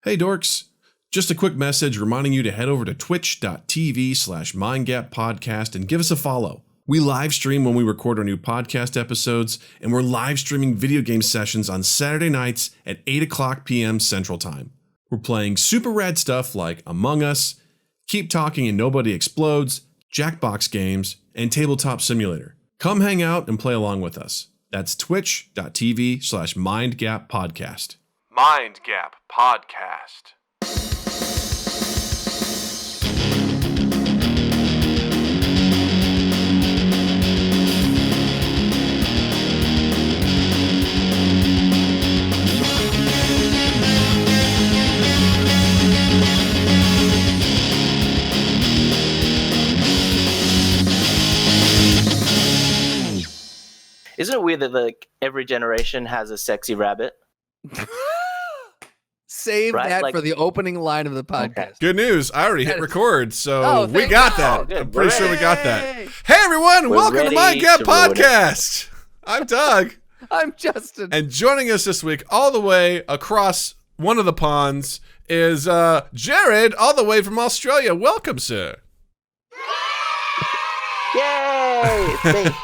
Hey dorks, just a quick message reminding you to head over to twitch.tv/mindgappodcast and give us a follow. We live stream when we record our new podcast episodes, and we're live streaming video game sessions on Saturday nights at 8 o'clock p.m. Central Time. We're playing super rad stuff like Among Us, Keep Talking and Nobody Explodes, Jackbox games, and Tabletop Simulator. Come hang out and play along with us. That's twitch.tv/mindgappodcast. Mind Gap Podcast. Isn't it weird that like every generation has a sexy rabbit? Save Right, that like- for the opening line of the podcast. Good news, I already hit record, so Oh, we thank got God. that. Oh, good. I'm pretty sure we got that. Yay! Hey everyone, We're welcome to ready Mind Gap to ruin it. Podcast. I'm Doug, I'm Justin. and joining us this week, all the way across one of the ponds, is Jarryd, all the way from Australia. Welcome, sir. Yay! It's me.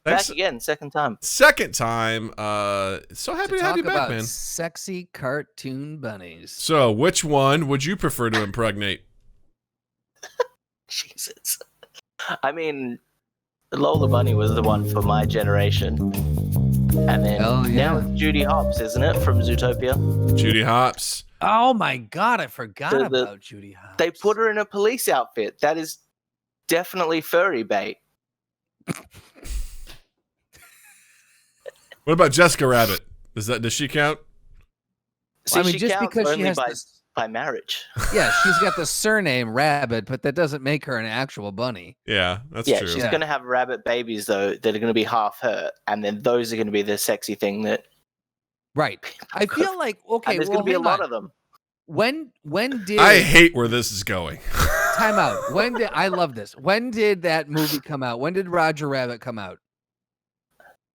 Thanks. Back again, second time. Second time. So happy to have Talk you back, about man. sexy cartoon bunnies. So, which one would you prefer to impregnate? Jesus. I mean, Lola Bunny was the one for my generation. And then Hell yeah. now it's Judy Hopps, isn't it, from Zootopia? Judy Hopps. Oh my God, I forgot The- about Judy Hopps. They put her in a police outfit. That is definitely furry bait. What about Jessica Rabbit? Does she count? See, I mean, she just counts because she only has by, this, by marriage. yeah, she's got the surname Rabbit, but that doesn't make her an actual bunny. Yeah, that's Yeah, true. she's Yeah. going to have rabbit babies, though, that are going to be half her. And then those are going to be the sexy thing that... Right. I feel like okay. and there's well, going to be a hang lot on. of them. When did I hate where this is going. time out? When did I love this? When did that movie come out? When did Roger Rabbit come out?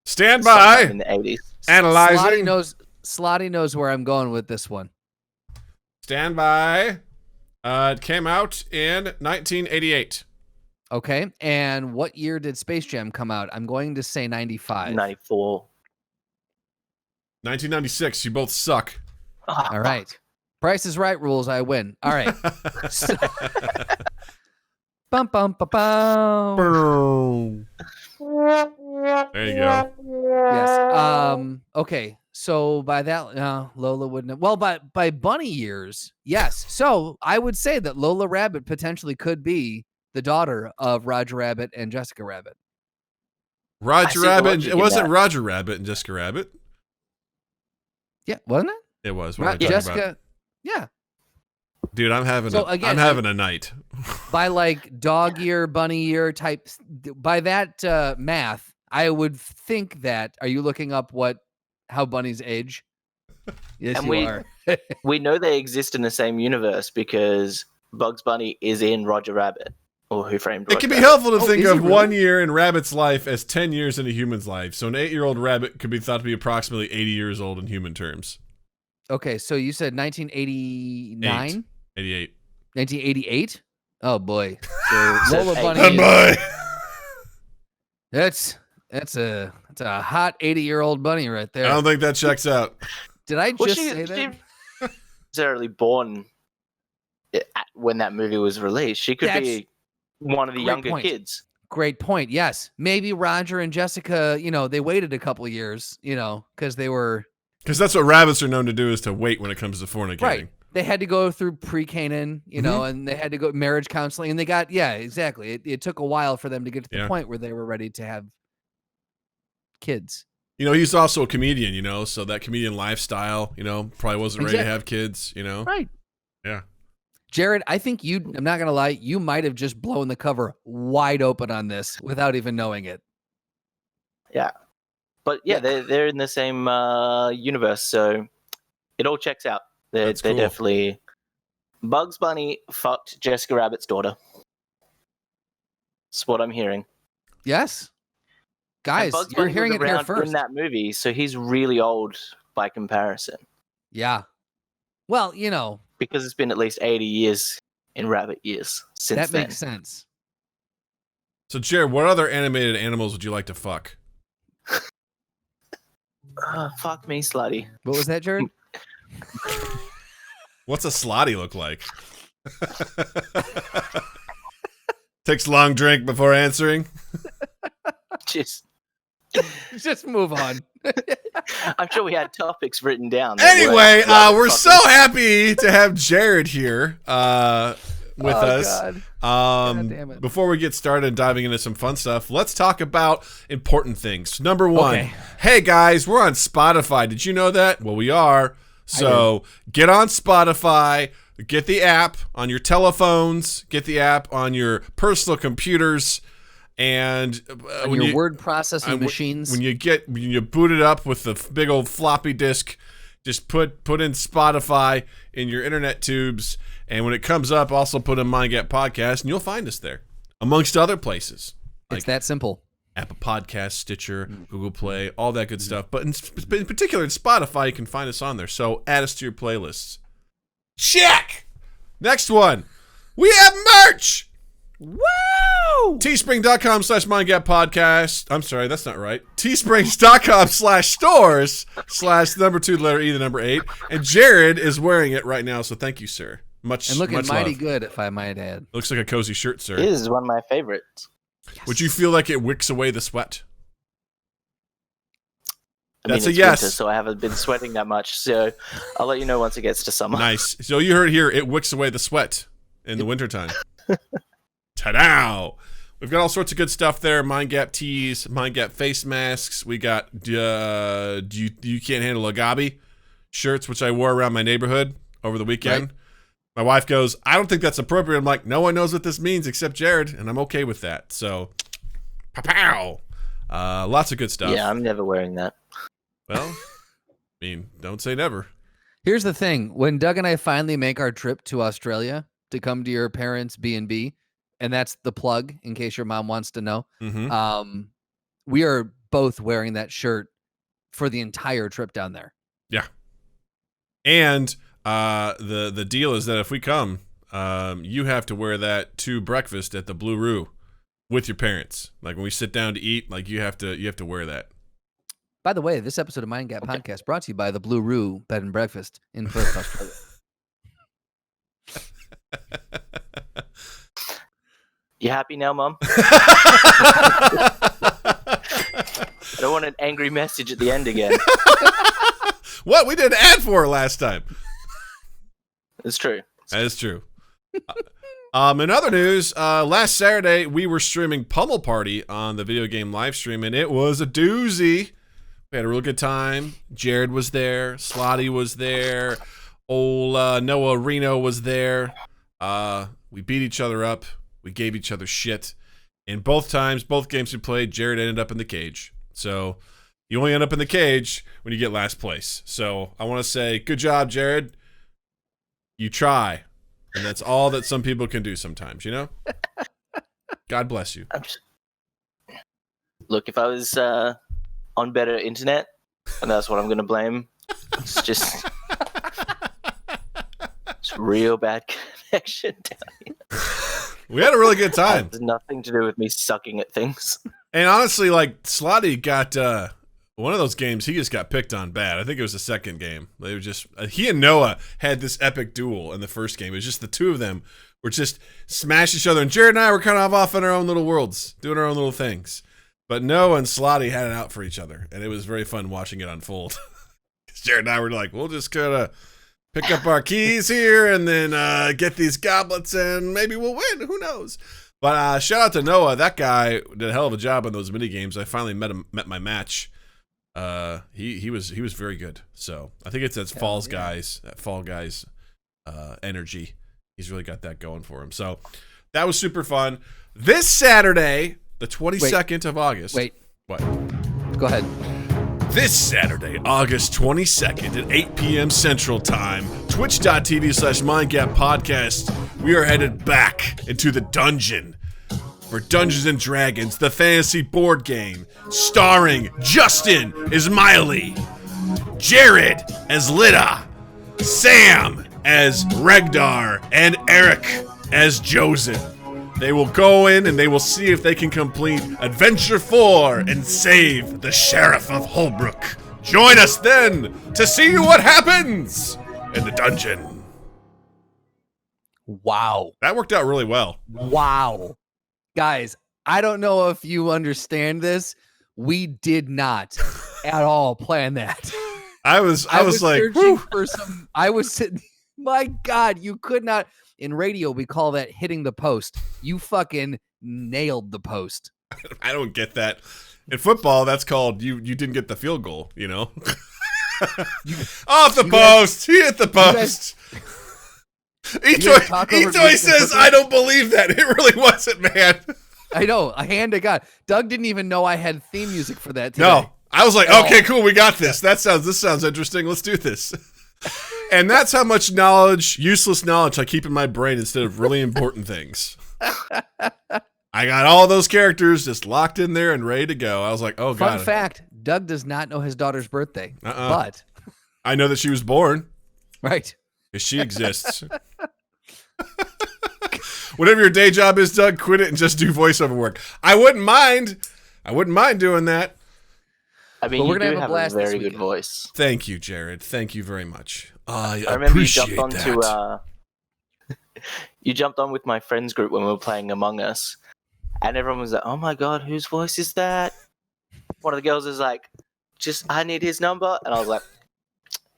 Stand Sometime by. in the 80s. Analyzing. Slotty knows where I'm going with this one. Stand by. It came out in 1988. Okay. And what year did Space Jam come out? I'm going to say 95. 94. 1996. You both suck. All right. Price is Right rules. I win. All right. So- Bum, bum, ba, bum. There you go. Yes. Okay. So by that, Lola wouldn't have. Well, by bunny years, yes. So I would say that Lola Rabbit potentially could be the daughter of Roger Rabbit and Jessica Rabbit. I Roger see the Rabbit. logic It in wasn't that. Roger Rabbit and Jessica Rabbit. Yeah, wasn't it? It was. What am I talking Jessica. about? Yeah. Dude, I'm having So a, again, I'm having a night. By like dog year, bunny year type, by that math, I would think that. Are you looking up how bunnies age? Yes, And you we- are. We know they exist in the same universe because Bugs Bunny is in Roger Rabbit. Or Who Framed Roger It can be Rabbit. helpful to Oh, think is he of 1 really? year in Rabbit's life as 10 years in a human's life. So an 8-year-old rabbit could be thought to be approximately 80 years old in human terms. Okay, so you said 1989, 88. 1988. Oh boy, so Says Lola eight. Bunny. Bye. That's a hot 80-year-old bunny right I there. don't think that checks out. Did I Well, just she say that? wasn't necessarily born when that movie was released. She could be one of the great younger point. kids. Great point. Yes, maybe Roger and Jessica. They waited a couple years. Because they were Because that's what rabbits are known to do, is to wait when it comes to fornicating. right. They had to go through pre-Canaan, Mm-hmm. and they had to go marriage counseling, and they got exactly. It took a while for them to get to the Yeah. point where they were ready to have kids. He's also a comedian, so that comedian lifestyle, probably wasn't ready to Exactly. have kids, Right. Yeah. Jarryd, I think I'm not going to lie, you might have just blown the cover wide open on this without even knowing it. Yeah. But yeah, they're in the same universe, so it all checks out. They're That's cool. definitely... Bugs Bunny fucked Jessica Rabbit's daughter. That's what I'm hearing. Yes. And Guys, Bugs you're Bunny hearing was it here around first. in that movie, so he's really old by comparison. Yeah. Well, because it's been at least 80 years in rabbit years since that then. makes sense. So, Jarryd, what other animated animals would you like to fuck? Fuck me, slutty. What was that, Jarryd? What's a slotty look like? Takes a long drink before answering. Just move on. I'm sure we had topics written down. Anyway, we're so happy to have Jarryd here with us. God. God damn it. Before we get started and diving into some fun stuff, let's talk about important things. Number one, Okay. Hey guys, we're on Spotify. Did you know that? Well, we are. So get on Spotify, get the app on your telephones, get the app on your personal computers, and when your word processing machines. When you boot it up with the big old floppy disk, just put in Spotify in your internet tubes, and when it comes up, also put in Mind Gap Podcast, and you'll find us there, amongst other places. It's that simple. Apple Podcast, Stitcher, Google Play, all that good stuff. But in particular, in Spotify, you can find us on there. So add us to your playlists. Check! Next one. We have merch! Woo! Teespring.com/MindGapPodcast. I'm sorry, that's not right. Teesprings.com/stores/2 8. And Jarryd is wearing it right now, so thank you, sir. Much And looking much mighty love. good, if I might add. Looks like a cozy shirt, sir. It is one of my favorites. Yes. Would you feel like it wicks away the sweat? It's a yes. winter, so I haven't been sweating that much. So I'll let you know once it gets to summer. Nice. So you heard here, it wicks away the sweat in the wintertime. Ta-da! We've got all sorts of good stuff there. Mind Gap tees, Mind Gap face masks. We got you can't handle a gobby shirts, which I wore around my neighborhood over the weekend. Right. My wife goes, I don't think that's appropriate. I'm like, no one knows what this means except Jarryd, and I'm okay with that. So, pow! Lots of good stuff. Yeah, I'm never wearing that. Well, I mean, don't say never. Here's the thing. When Doug and I finally make our trip to Australia to come to your parents' B&B, and that's the plug in case your mom wants to know, Mm-hmm. we are both wearing that shirt for the entire trip down there. Yeah. And the deal is that if we come, you have to wear that to breakfast at the Blue Roo with your parents. Like when we sit down to eat, like you have to wear that. By the way, this episode of Mind Gap Podcast brought to you by the Blue Roo Bed and Breakfast in Perth, Australia. You happy now, Mom? I don't want an angry message at the end again. What? We did an ad for her last time. It's true. That is true. In other news, last Saturday we were streaming Pummel Party on the video game live stream, and it was a doozy. We had a real good time. Jarryd was there. Slotty was there. Old Noah Reno was there. We beat each other up. We gave each other shit. And both games we played, Jarryd ended up in the cage. So you only end up in the cage when you get last place. So I want to say, good job, Jarryd. You try. And that's all that some people can do sometimes, you know? God bless you. Look, if I was on better internet, and that's what I'm going to blame, it's just real bad connection down here. We had a really good time. It has nothing to do with me sucking at things. And honestly, like, Slotty got one of those games, he just got picked on bad. I think it was the second game. They were just he and Noah had this epic duel in the first game. It was just the two of them were just smash each other. And Jarryd and I were kind of off in our own little worlds, doing our own little things. But Noah and Slotty had it out for each other. And it was very fun watching it unfold. Jarryd and I were like, we'll just kind of pick up our keys here and then get these goblets and maybe we'll win. Who knows? But shout out to Noah. That guy did a hell of a job on those mini games. I finally met my match. He was very good. So I think it's that Fall Guys energy. He's really got that going for him. So that was super fun. This Saturday, the 22nd of August. Wait. What? Go ahead. This Saturday, August 22nd at 8 p.m. Central Time, twitch.tv/MindGapPodcast, we are headed back into the dungeon for Dungeons & Dragons, the fantasy board game, starring Justin as Miley, Jarryd as Lida, Sam as Regdar, and Eric as Josen. They will go in and they will see if they can complete Adventure 4 and save the Sheriff of Holbrook. Join us then to see what happens in the dungeon. Wow. That worked out really well. Wow. Guys, I don't know if you understand this. We did not at all plan that. I was like, searching for some. I was sitting. My God, you could not. In radio, we call that hitting the post. You fucking nailed the post. I don't get that. In football, that's called you didn't get the field goal, you know? Off the post! He hit the post! Itoy says, I don't believe that. It really wasn't, man. I know. A hand to God. Doug didn't even know I had theme music for that today. No. I was like, okay, cool, we got this. This sounds interesting. Let's do this. And that's how much knowledge, useless knowledge, I keep in my brain instead of really important things. I got all those characters just locked in there and ready to go. I was like, oh, God. Fun fact, Doug does not know his daughter's birthday, but I know that she was born. Right. Because she exists. Whatever your day job is, Doug, quit it and just do voiceover work. I wouldn't mind doing that. I mean, we're you gonna do have a blast very good voice. Thank you, Jarryd. Thank you very much. I remember you appreciate jumped that. onto you jumped on with my friends group when we were playing Among Us, and everyone was like, "Oh my God, whose voice is that?" One of the girls is like, I need his number," and I was like,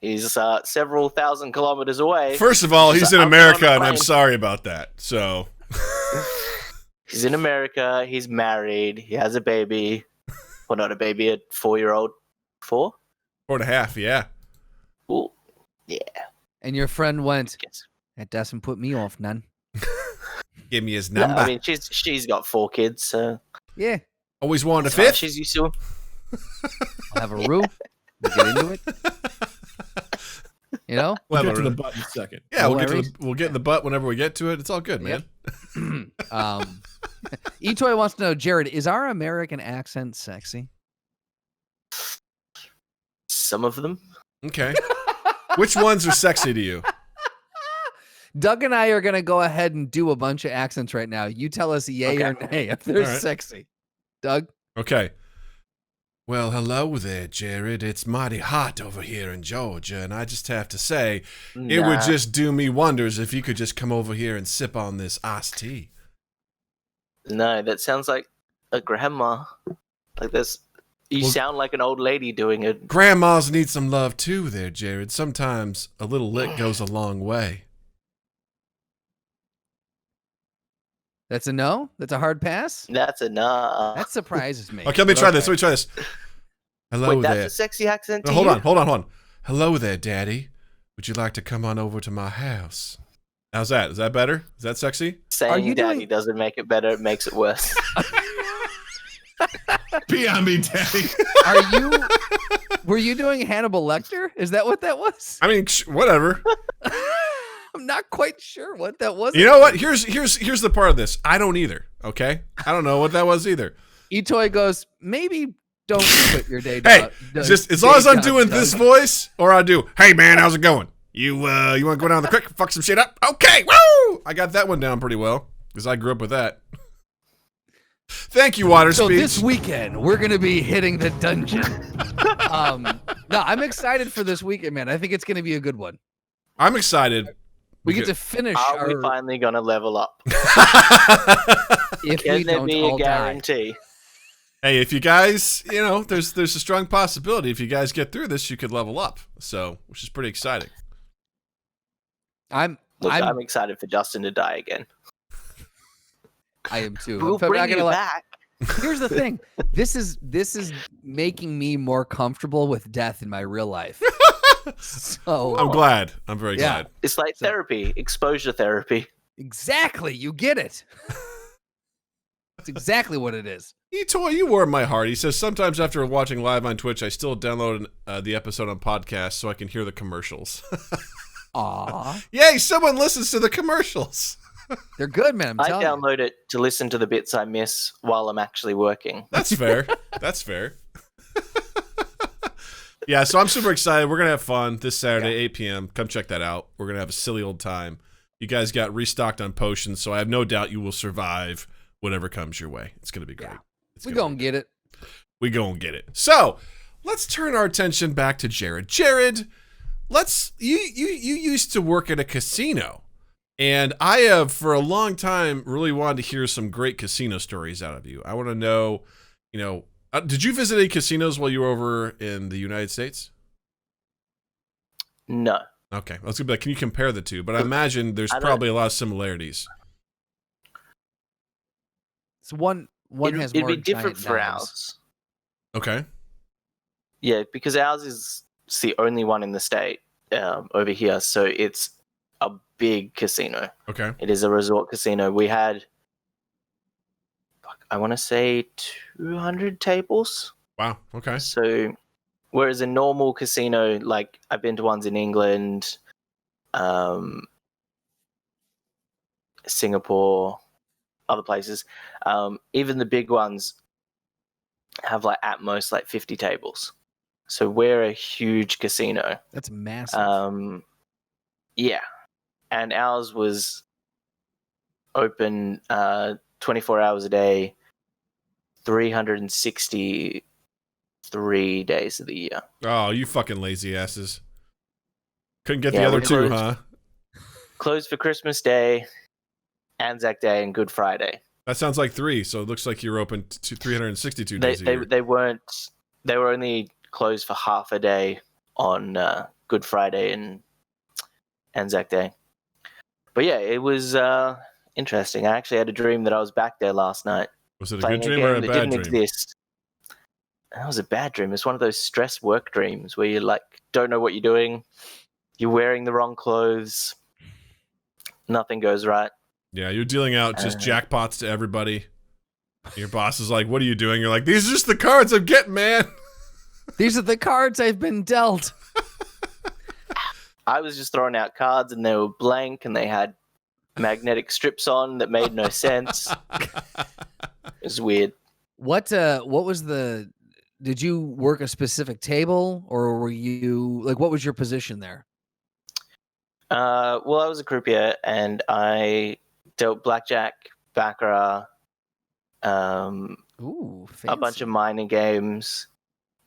"He's several thousand kilometers away." First of all, he's like, in "I'm America, on and the I'm plane." sorry about that. So He's in America. He's married. He has a baby. Well, not a baby, a 4-year-old. 4? 4.5, yeah. Ooh, yeah. And your friend went, Yes. that doesn't put me off none. Give me his No, number. I mean, she's got 4 kids, so Yeah. Always wanted a that's fine. fifth. She's used to him. I'll have a room. We'll get into it. You know? We'll Get to the butt in a second. Yeah, No we'll worries. get in the butt whenever we get to it. It's all good, man. Etoy wants to know, Jarryd, is our American accent sexy? Some of them. Okay. Which ones are sexy to you? Doug and I are going to go ahead and do a bunch of accents right now. You tell us yay or nay if they're All right. sexy. Doug? Okay. Well, hello there, Jarryd. It's mighty hot over here in Georgia, and I just have to say, it would just do me wonders if you could just come over here and sip on this iced tea. No, that sounds like a grandma. Like this. You sound like an old lady doing it. Grandmas need some love too there, Jarryd. Sometimes a little lick goes a long way. That's a no? That's a hard pass? That's a nah. That surprises me. Okay, let me try this. Hello Wait, there. that's a sexy accent to No, hold you? on, hold on. Hello there, Daddy. Would you like to come on over to my house? How's that? Is that better? Is that sexy? Saying you daddy doing- doesn't make it better, it makes it worse. Pee on me, daddy. Were you doing Hannibal Lecter? Is that what that was? I mean, whatever. I'm not quite sure what that was. You know what? Here's the part of this. I don't either. Okay, I don't know what that was either. Etoy goes, maybe don't quit your day Hey, job. just as long as I'm doing this voice, or I do, hey man, how's it going? You want to go down the creek, fuck some shit up? Okay, woo! I got that one down pretty well because I grew up with that. Thank you, Water So Speech. this weekend we're gonna be hitting the dungeon. No, I'm excited for this weekend, man. I think it's gonna be a good one. I'm excited. We get to finish Are we our. finally gonna level up? If we Can there don't be all a die. guarantee? Hey, if you guys, there's a strong possibility if you guys get through this, you could level up. So, which is pretty exciting. I'm excited for Justin to die again. I am too. We'll I'm not bring gonna you lie. back. Here's the thing. This is making me more comfortable with death in my real life. So I'm glad. I'm very glad. It's like therapy, exposure therapy. exactly, you get it. That's exactly what it is. Etoy, you warm my heart. He says, sometimes after watching live on Twitch, I still download the episode on podcast so I can hear the commercials. Aw, Yay, someone listens to the commercials. they're good, man. I I'm telling you. download it to listen to the bits I miss while I'm actually working. That's fair. That's fair. Yeah, so I'm super excited. We're going to have fun this Saturday, 8 p.m. Come check that out. We're going to have a silly old time. You guys got restocked on potions, so I have no doubt you will survive whatever comes your way. It's going to be great. Yeah. It's We gonna gonna be get it. We gonna get it. So let's turn our attention back to Jarryd. Jarryd, you used to work at a casino, and I have for a long time really wanted to hear some great casino stories out of you. I want to know, did you visit any casinos while you were over in the United States? No. Okay, let's go back. Can you compare the two? But I imagine there's probably a lot of similarities. So one has It'd more be different giant for knives. ours. Okay. Yeah, because ours is the only one in the state over here, so it's a big casino. Okay. It is a resort casino. We had, I want to say, 200 tables. Wow. Okay. So, whereas a normal casino, like I've been to ones in England, Singapore, other places, even the big ones have like at most like 50 tables. So we're a huge casino. That's massive. Yeah, and ours was open 24 hours a day, 363 days of the year. Oh, you fucking lazy asses. Couldn't get Yeah, the other we're two, closed. huh? Closed for Christmas Day, Anzac Day, and Good Friday. That sounds like 3, so it looks like you're open to 362 days a year. They weren't. They were only closed for half a day on Good Friday and Anzac Day. But yeah, it was interesting. I actually had a dream that I was back there last night. Was it a Playing good dream or a game that bad didn't dream? exist. That was a bad dream. It's one of those stress work dreams where you like don't know what you're doing. You're wearing the wrong clothes. Nothing goes right. Yeah, you're dealing out just jackpots to everybody. Your boss is like, "What are you doing?" You're like, "These are just the cards I'm getting, man." These are the cards I've been dealt. I was just throwing out cards and they were blank and they had magnetic strips on that made no sense. It was weird. What was the? Did you work a specific table, or were you like? What was your position there? Well, I was a croupier and I dealt blackjack, baccarat, Ooh, fancy. a bunch of mining games.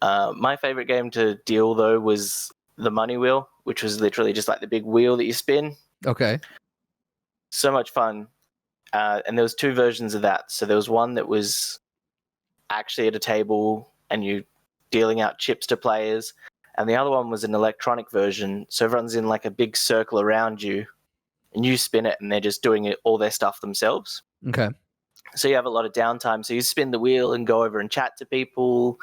My favorite game to deal though was the money wheel, which was literally just like the big wheel that you spin. Okay. So much fun. And there was 2 versions of that. So there was one that was actually at a table and you dealing out chips to players, and the other one was an electronic version. So everyone's in like a big circle around you, and you spin it, and they're just doing it all their stuff themselves. Okay. So you have a lot of downtime. So you spin the wheel and go over and chat to people.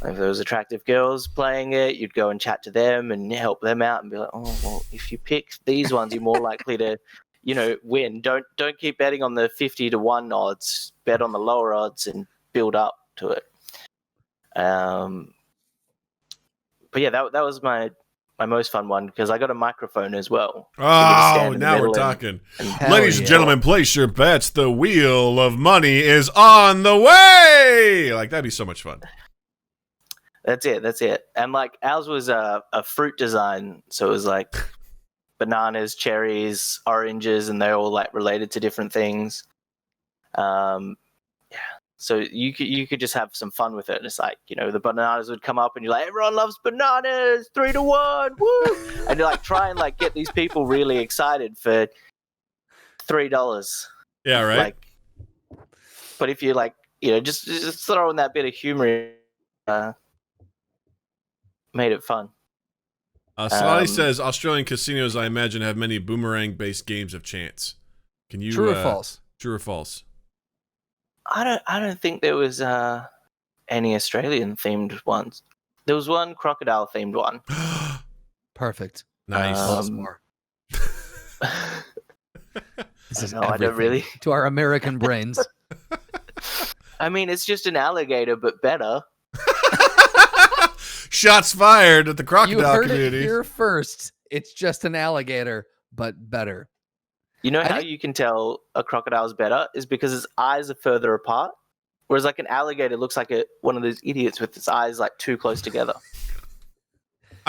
If there was attractive girls playing it, you'd go and chat to them and help them out and be like, "Oh, well, if you pick these ones, you're more likely to, win. Don't keep betting on the 50-1 odds. Bet on the lower odds and build up to it." But yeah, that was my most fun one because I got a microphone as well. Oh, now we're talking. Ladies and gentlemen, place your bets. The wheel of money is on the way. Like, that'd be so much fun. That's it. And like ours was a fruit design, so it was like bananas, cherries, oranges, and they're all like related to different things. Yeah. So you could just have some fun with it. And it's like, the bananas would come up and you're like, everyone loves bananas, 3-1, woo! And you're like, try and like get these people really excited for $3. Yeah, right. Like, but if you like, just throw in that bit of humor, made it fun. Sonny says Australian casinos, I imagine, have many boomerang-based games of chance. Can you true or false? True or false? I don't think there was any Australian themed ones. There was one crocodile themed one. Perfect. Nice. Tell us more. This is I don't really. To our American brains. I mean, it's just an alligator, but better. Shots fired at the crocodile You heard community. it here first. It's just an alligator, but better. You know how you can tell a crocodile's better is because its eyes are further apart, whereas like an alligator looks like one of those idiots with its eyes like too close together.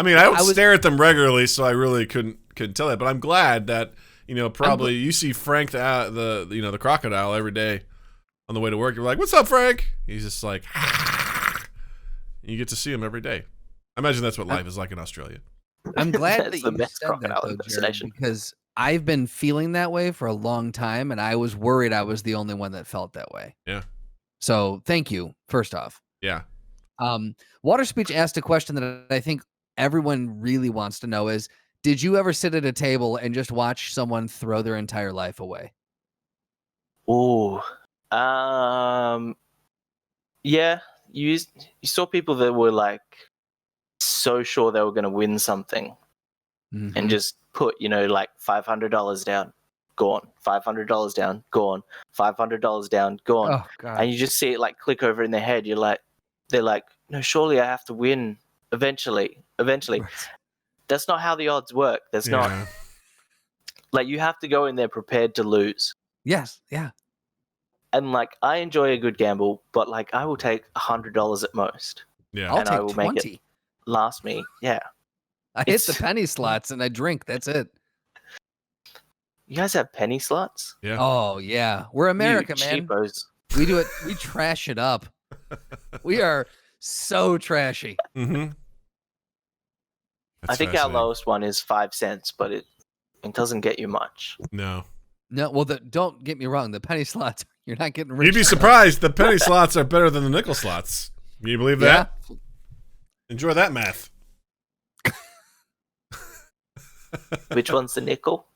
I mean, I don't stare at them regularly, so I really couldn't tell that. But I'm glad that probably you see Frank the crocodile every day on the way to work. You're like, "What's up, Frank?" He's just like, you get to see him every day. I imagine that's what life is like in Australia. I'm glad that the you best said that, crocodile though, Jarryd, impersonation. because I've been feeling that way for a long time, and I was worried I was the only one that felt that way. Yeah. So thank you, first off. Yeah. Water Speech asked a question that I think everyone really wants to know is, did you ever sit at a table and just watch someone throw their entire life away? Ooh. Yeah. You saw people that were like so sure they were going to win something Mhm. and just put, like $500 down, gone. $500 down, gone. $500 down, gone. Oh God. And you just see it like click over in their head. They're like, no, surely I have to win eventually. Right. That's not how the odds work. That's not like you have to go in there prepared to lose. Yes. Yeah. And like I enjoy a good gamble, but like I will take $100 at most. Yeah. I'll And I take will make 20. it last me. Yeah. I hit the penny slots and I drink. That's it. You guys have penny slots? Yeah. Oh yeah, we're America, You man. cheapos. We do it. We trash it up. We are so trashy. Mm-hmm. I think our lowest one is 5 cents, but it doesn't get you much. No. No, well, don't get me wrong. The penny slots, you're not getting rich. You'd be surprised. The penny slots are better than the nickel slots. Can you believe that? Yeah. Enjoy that math. Which one's the nickel?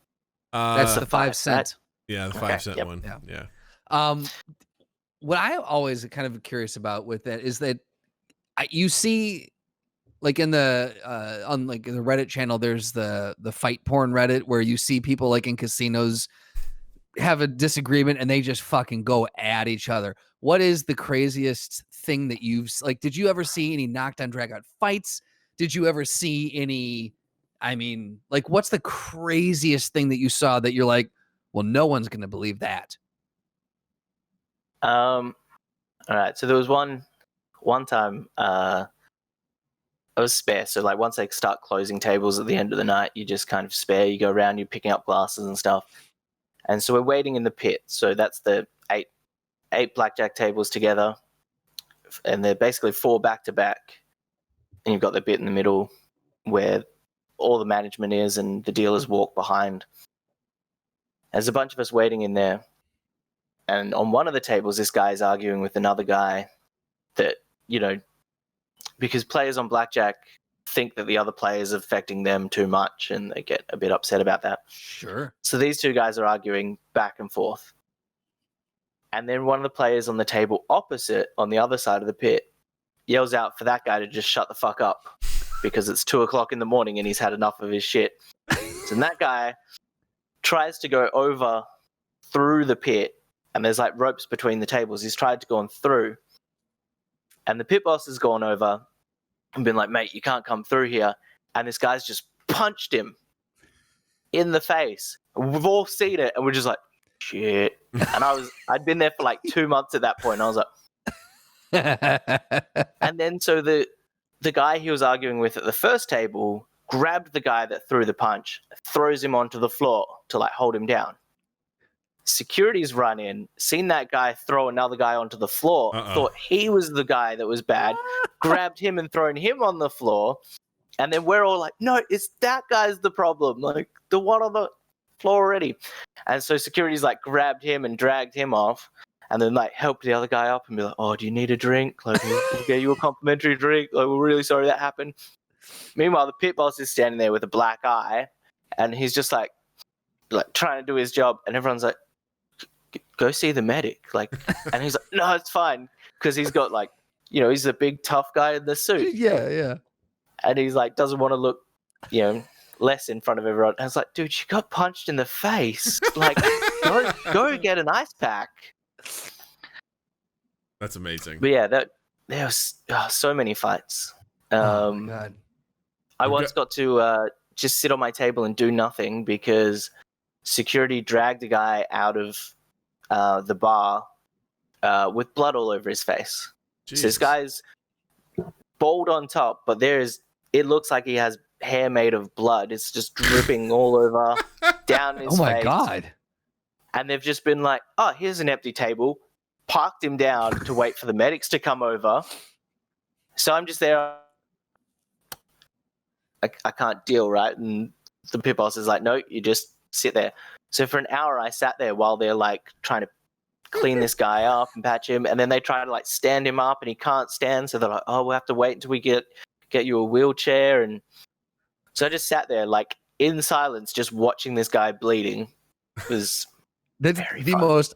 That's the 5 cent. Yeah, the Okay, 5 cent yep. one. Yeah. Yeah. What I always kind of curious about with that is that you see, like in the on like the Reddit channel, there's the fight porn Reddit where you see people like in casinos have a disagreement and they just fucking go at each other. What is the craziest thing that you've like? Did you ever see any knockdown drag out fights? Did you ever see any? I mean, like, what's the craziest thing that you saw that you're like, well, no one's gonna believe that? All right. So there was one time I was spare. So like once they start closing tables at the end of the night, you just kind of spare. You go around, you're picking up glasses and stuff. And so we're waiting in the pit. So that's the eight blackjack tables together, and they're basically 4 back to back. And you've got the bit in the middle where all the management is, and the dealers walk behind. There's a bunch of us waiting in there. And on one of the tables, this guy is arguing with another guy that, because players on blackjack think that the other player is affecting them too much, and they get a bit upset about that. Sure. So these two guys are arguing back and forth. And then one of the players on the table opposite, on the other side of the pit, yells out for that guy to just shut the fuck up because it's 2:00 in the morning and he's had enough of his shit. So that guy tries to go over through the pit, and there's like ropes between the tables. He's tried to go on through, and the pit boss has gone over and been like, mate, you can't come through here. And this guy's just punched him in the face. We've all seen it, and we're just like, shit. And I'd been there for like 2 months at that point, and I was like, and then so the guy he was arguing with at the first table grabbed the guy that threw the punch, throws him onto the floor to like hold him down. Security's run in, seen that guy throw another guy onto the floor, thought he was the guy that was bad, grabbed him and thrown him on the floor. And then we're all like, no, it's that guy's the problem. Like the one on the floor already. And so security's like grabbed him and dragged him off, and then like helped the other guy up and be like, oh, do you need a drink? Like we'll get you a complimentary drink. Like we're really sorry that happened. Meanwhile, the pit boss is standing there with a black eye, and he's just like trying to do his job, and everyone's like, go see the medic. Like, and he's like, no, it's fine. Cause he's got like, he's a big tough guy in the suit. Yeah. And he's like, doesn't want to look, less in front of everyone. And I was like, dude, you got punched in the face. Like, go get an ice pack. That's amazing. But yeah, there was so many fights. Oh my God. I once got to just sit on my table and do nothing because security dragged a guy out of the bar with blood all over his face. Jeez. So this guy's bald on top, but there's it looks like he has hair made of blood. It's just dripping all over, down his Oh my face. God. And they've just been like, oh, here's an empty table, parked him down to wait for the medics to come over. So I'm just there. I can't deal, right? And the pit boss is like, no, you just sit there. So for an hour, I sat there while they're like trying to clean this guy up and patch him. And then they try to like stand him up and he can't stand. So they're like, oh, we'll have to wait until we get you a wheelchair. And so I just sat there like in silence, just watching this guy bleeding. It was That's very the fun. most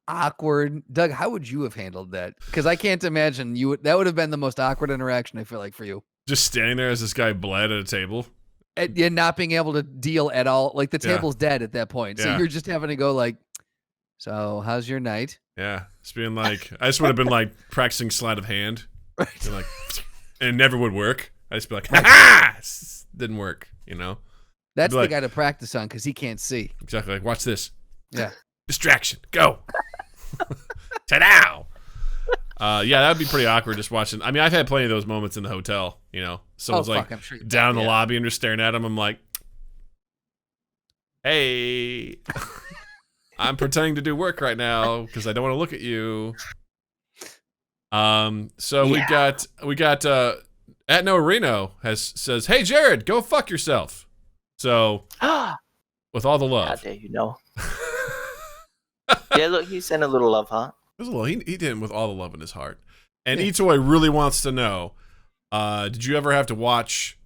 awkward. Doug, how would you have handled that? Because I can't imagine that would have been the most awkward interaction, I feel like, for you. Just standing there as this guy bled at a table. And not being able to deal at all. Like the table's dead at that point. So Yeah. you're just having to go like, so how's your night? Yeah. Just being like, I just would have been like practicing sleight of hand. Right. Be like, and it never would work. I just be like, ha! Didn't work, you know? That's Be the like- guy to practice on because he can't see. Exactly. Like, watch this. Yeah. Distraction. Go. Ta-dow. Yeah, that would be pretty awkward just watching. I mean, I've had plenty of those moments in the hotel, you know? Someone's like I'm sure. down in the Yeah. lobby and you're staring at them. I'm like, hey, I'm pretending to do work right now because I don't want to look at you. So Yeah. we got at Noah Reno says, hey, Jarryd, go fuck yourself. So How with all the love. dare you know? Yeah, look, he sent a little love heart. There's a little, he did it with all the love in his heart. And Itoy really wants to know, did you ever have to watch,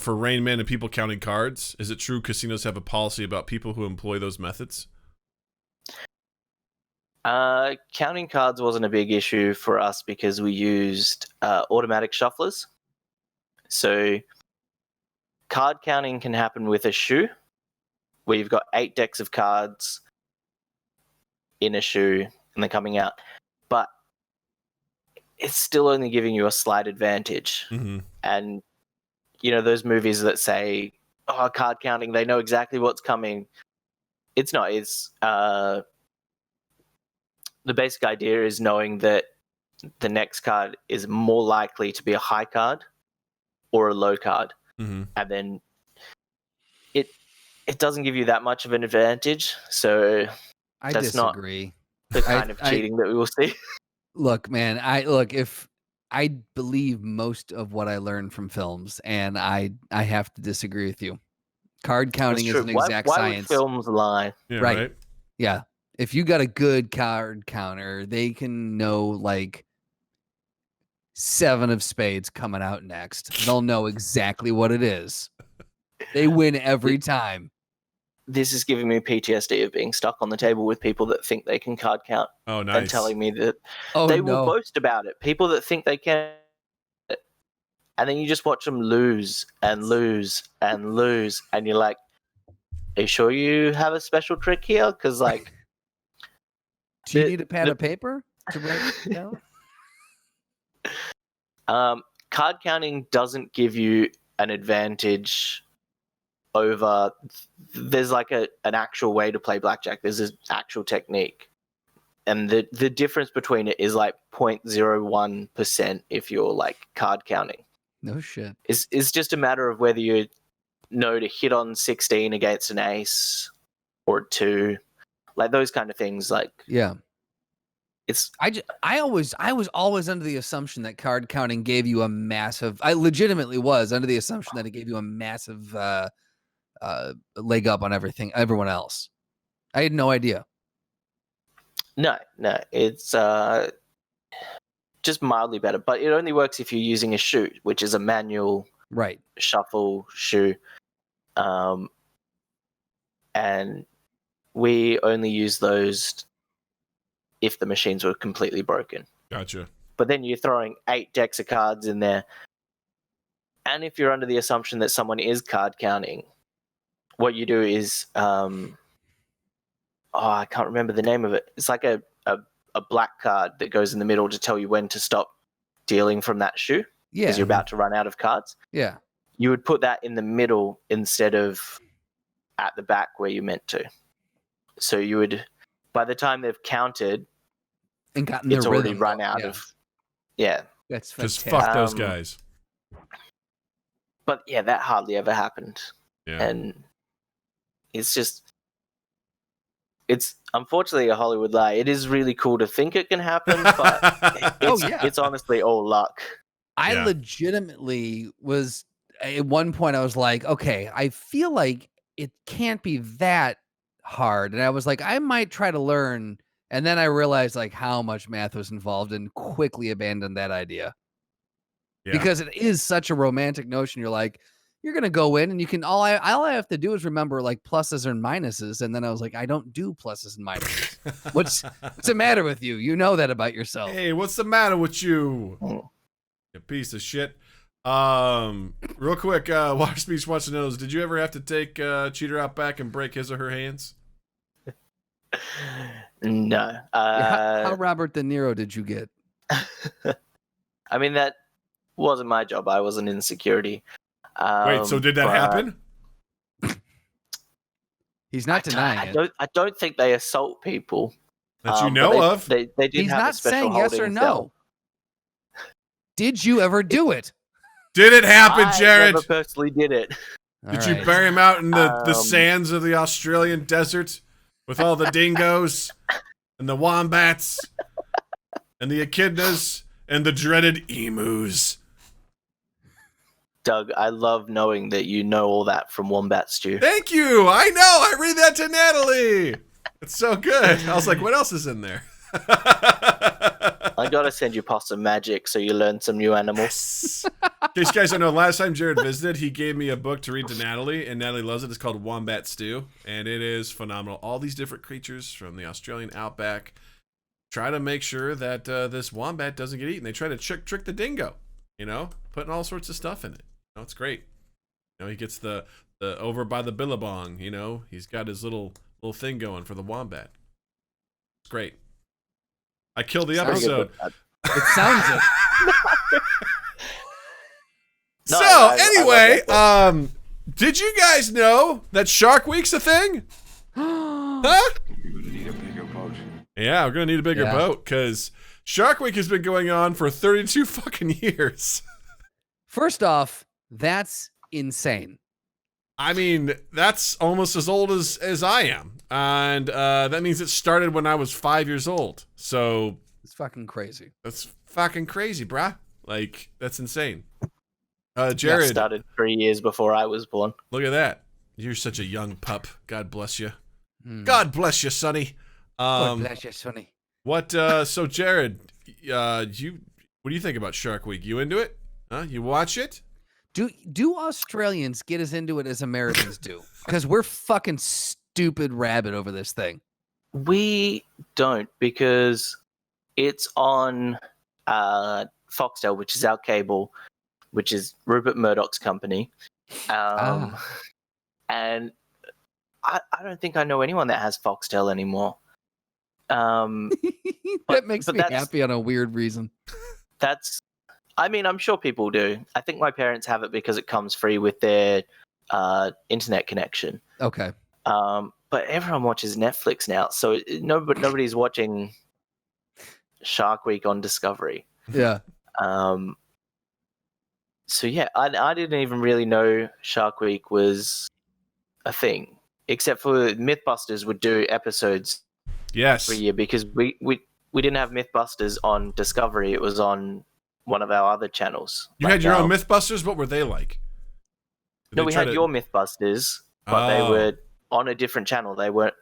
for Raymond and people counting cards? Is it true casinos have a policy about people who employ those methods? Counting cards wasn't a big issue for us because we used automatic shufflers. So card counting can happen with a shoe where you've got 8 decks of cards in a shoe and they're coming out. But it's still only giving you a slight advantage. Mm-hmm. And, those movies that say, oh, card counting, they know exactly what's coming. It's not. It's the basic idea is knowing that the next card is more likely to be a high card or a low card. Mm-hmm. And then it doesn't give you that much of an advantage. So I that's not disagree. the kind of cheating that we will see. Look, man, if I believe most of what I learned from films, and I have to disagree with you. Card counting is an exact why science. would films lie? Yeah, Right. right? Yeah. If you got a good card counter, they can know like 7 of spades coming out next. They'll know exactly what it is. They win every time. This is giving me PTSD of being stuck on the table with people that think they can card count Oh, nice. and telling me that Oh, they no. will boast about it. People that think they can, and then you just watch them lose and lose and lose, and you're like, "Are you sure you have a special trick here?" Because like, Do you the- need a pad the- of paper to write it down? card counting doesn't give you an advantage over. There's like an actual way to play blackjack. There's an actual technique, and the difference between it is like 0.01% if you're like card counting. No shit. It's just a matter of whether you know to hit on 16 against an ace or 2, like those kind of things. Like Yeah. it's I was always under the assumption that card counting gave you a massive. I legitimately was under the assumption that it gave you a massive leg up on everyone else. I had no idea. no, it's just mildly better, but it only works if you're using a shoe, which is a manual Right. shuffle shoe. And we only use those if the machines were completely broken. Gotcha. But then you're throwing 8 decks of cards in there. And if you're under the assumption that someone is card counting, what you do is, I can't remember the name of it. It's like a black card that goes in the middle to tell you when to stop dealing from that shoe Yeah. because you're about to run out of cards. Yeah. You would put that in the middle instead of at the back where you meant to. So you would, by the time they've counted, And gotten it's their already rhythm, run though. out Yeah. of. Yeah. That's Because fantastic. fuck those guys. but yeah, that hardly ever happened. Yeah. And it's unfortunately a Hollywood lie. It is really cool to think it can happen, but it's honestly all luck. I Yeah. legitimately was at one point I was like, okay, I feel like it can't be that hard. And I was like, I might try to learn. And then I realized like how much math was involved and quickly abandoned that idea. Yeah. Because it is such a romantic notion. You're like, you're gonna go in and you can all I have to do is remember like pluses and minuses. And then I was like, I don't do pluses and minuses. What's the matter with you? You know that about yourself. Hey, what's the matter with you? You piece of shit. Real quick, Water Speech wants to know, did you ever have to take Cheater out back and break his or her hands? No. How Robert De Niro did you get? I mean, that wasn't my job. I wasn't in security. Wait, so did that happen? He's not denying it. I don't think they assault people. That you know of. They did He's have not a special saying yes or holding no. cell. Did you ever do it? Did it happen, I Jarryd? never personally did it. Did you bury him out in the sands of the Australian desert with all the dingoes and the wombats and the echidnas and the dreaded emus? Doug, I love knowing that you know all that from Wombat Stew. Thank you. I know. I read that to Natalie. It's so good. I was like, what else is in there? I gotta send you Possum Magic so you learn some new animals. In case you guys don't know, last time Jarryd visited, he gave me a book to read to Natalie, and Natalie loves it. It's called Wombat Stew, and it is phenomenal. All these different creatures from the Australian outback try to make sure that this wombat doesn't get eaten. They try to trick the dingo, putting all sorts of stuff in it. It's great. He gets the over by the billabong, he's got his little thing going for the wombat. It's great. I killed the episode. It sounds it. So anyway, did you guys know that Shark Week's a thing? Huh? Yeah, we're gonna need a bigger boat because Shark Week has been going on for 32 fucking years. First off, that's insane. I mean, that's almost as old as I am. And that means it started when I was 5 years old. So it's fucking crazy. That's fucking crazy, brah. Like, that's insane. Jarryd. That started 3 years before I was born. Look at that. You're such a young pup. God bless you. God bless you, Sonny. God bless you, Sonny. So Jarryd, what do you think about Shark Week? You into it? Huh? You watch it? Do Australians get as into it as Americans do? Because we're fucking stupid rabid over this thing. We don't, because it's on Foxtel, which is our cable, which is Rupert Murdoch's company. And I don't think I know anyone that has Foxtel anymore. That makes me happy on a weird reason. I'm sure people do. I think my parents have it because it comes free with their internet connection. Okay. But everyone watches Netflix now, so nobody's watching Shark Week on Discovery. Yeah. So yeah, I didn't even really know Shark Week was a thing, except for Mythbusters would do episodes every year because we didn't have Mythbusters on Discovery. It was on one of our other channels. You had your own Mythbusters? What were they like? No, we had your Mythbusters, but they were on a different channel. They were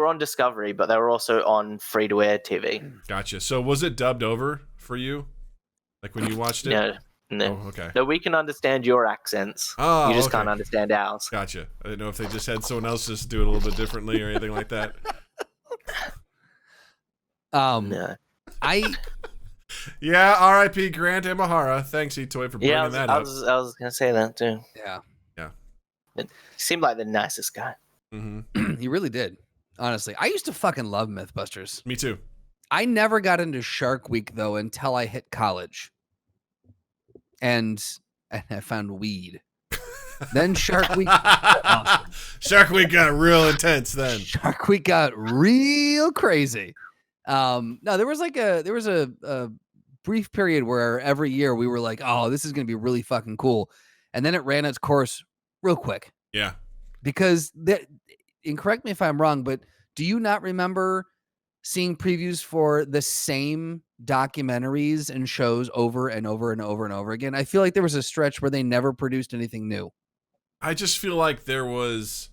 on Discovery, but they were also on free-to-air TV. Gotcha. So was it dubbed over for you? Like when you watched it? No. Oh, okay. No, we can understand your accents. You just can't understand ours. Gotcha. I didn't know if they just had someone else just do it a little bit differently or anything like that. No. Yeah, R.I.P. Grant Imahara. Thanks, Etoy, for bringing that up. I was gonna say that too. Yeah. He seemed like the nicest guy. Mm-hmm. He really did. Honestly, I used to fucking love Mythbusters. Me too. I never got into Shark Week though until I hit college, and I found weed. Then Shark Week. Awesome. Shark Week got real intense then. Shark Week got real crazy. No, there was a brief period where every year we were like, oh, this is going to be really fucking cool. and then it ran its course real quick. Yeah. Because and correct me if I'm wrong, but do you not remember seeing previews for the same documentaries and shows over and over and over and over again? I feel like there was a stretch where they never produced anything new. I just feel like there was.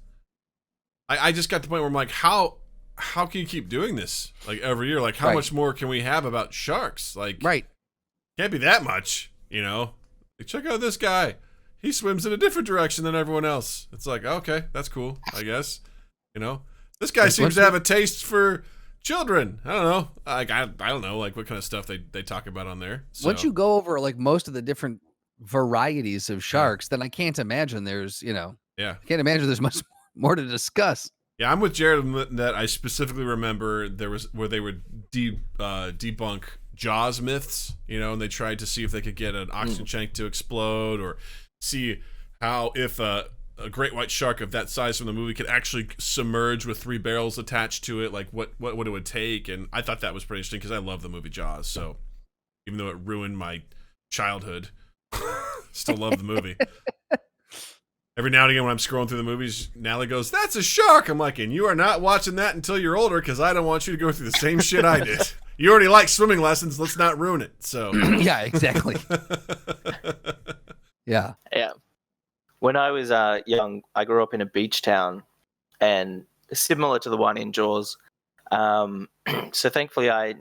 I just got to the point where I'm like, how can you keep doing this like every year? Like, how Right. much more can we have about sharks? Like, Right. can't be that much, you know? Like, check out this guy. He swims in a different direction than everyone else. It's like, okay, that's cool, I guess. You know, this guy seems to have a taste for children. I don't know. Like, I don't know, like what kind of stuff they talk about on there. So, Once you go over like most of the different varieties of sharks, then I can't imagine there's, yeah. I can't imagine there's much more to discuss. Yeah, I'm with Jarryd in that I specifically remember there was where they would debunk Jaws myths, you know, and they tried to see if they could get an oxygen tank to explode or see how if a great white shark of that size from the movie could actually submerge with 3 barrels attached to it, like what it would take. And I thought that was pretty interesting because I love the movie Jaws. So even though it ruined my childhood, still love the movie. Every now and again when I'm scrolling through the movies, Nally goes, "That's a shark." I'm like, and you are not watching that until you're older because I don't want you to go through the same shit I did. You already like swimming lessons. Let's not ruin it. So Yeah, exactly. Yeah. Yeah. When I was young, I grew up in a beach town, and similar to the one in Jaws. So thankfully, I'd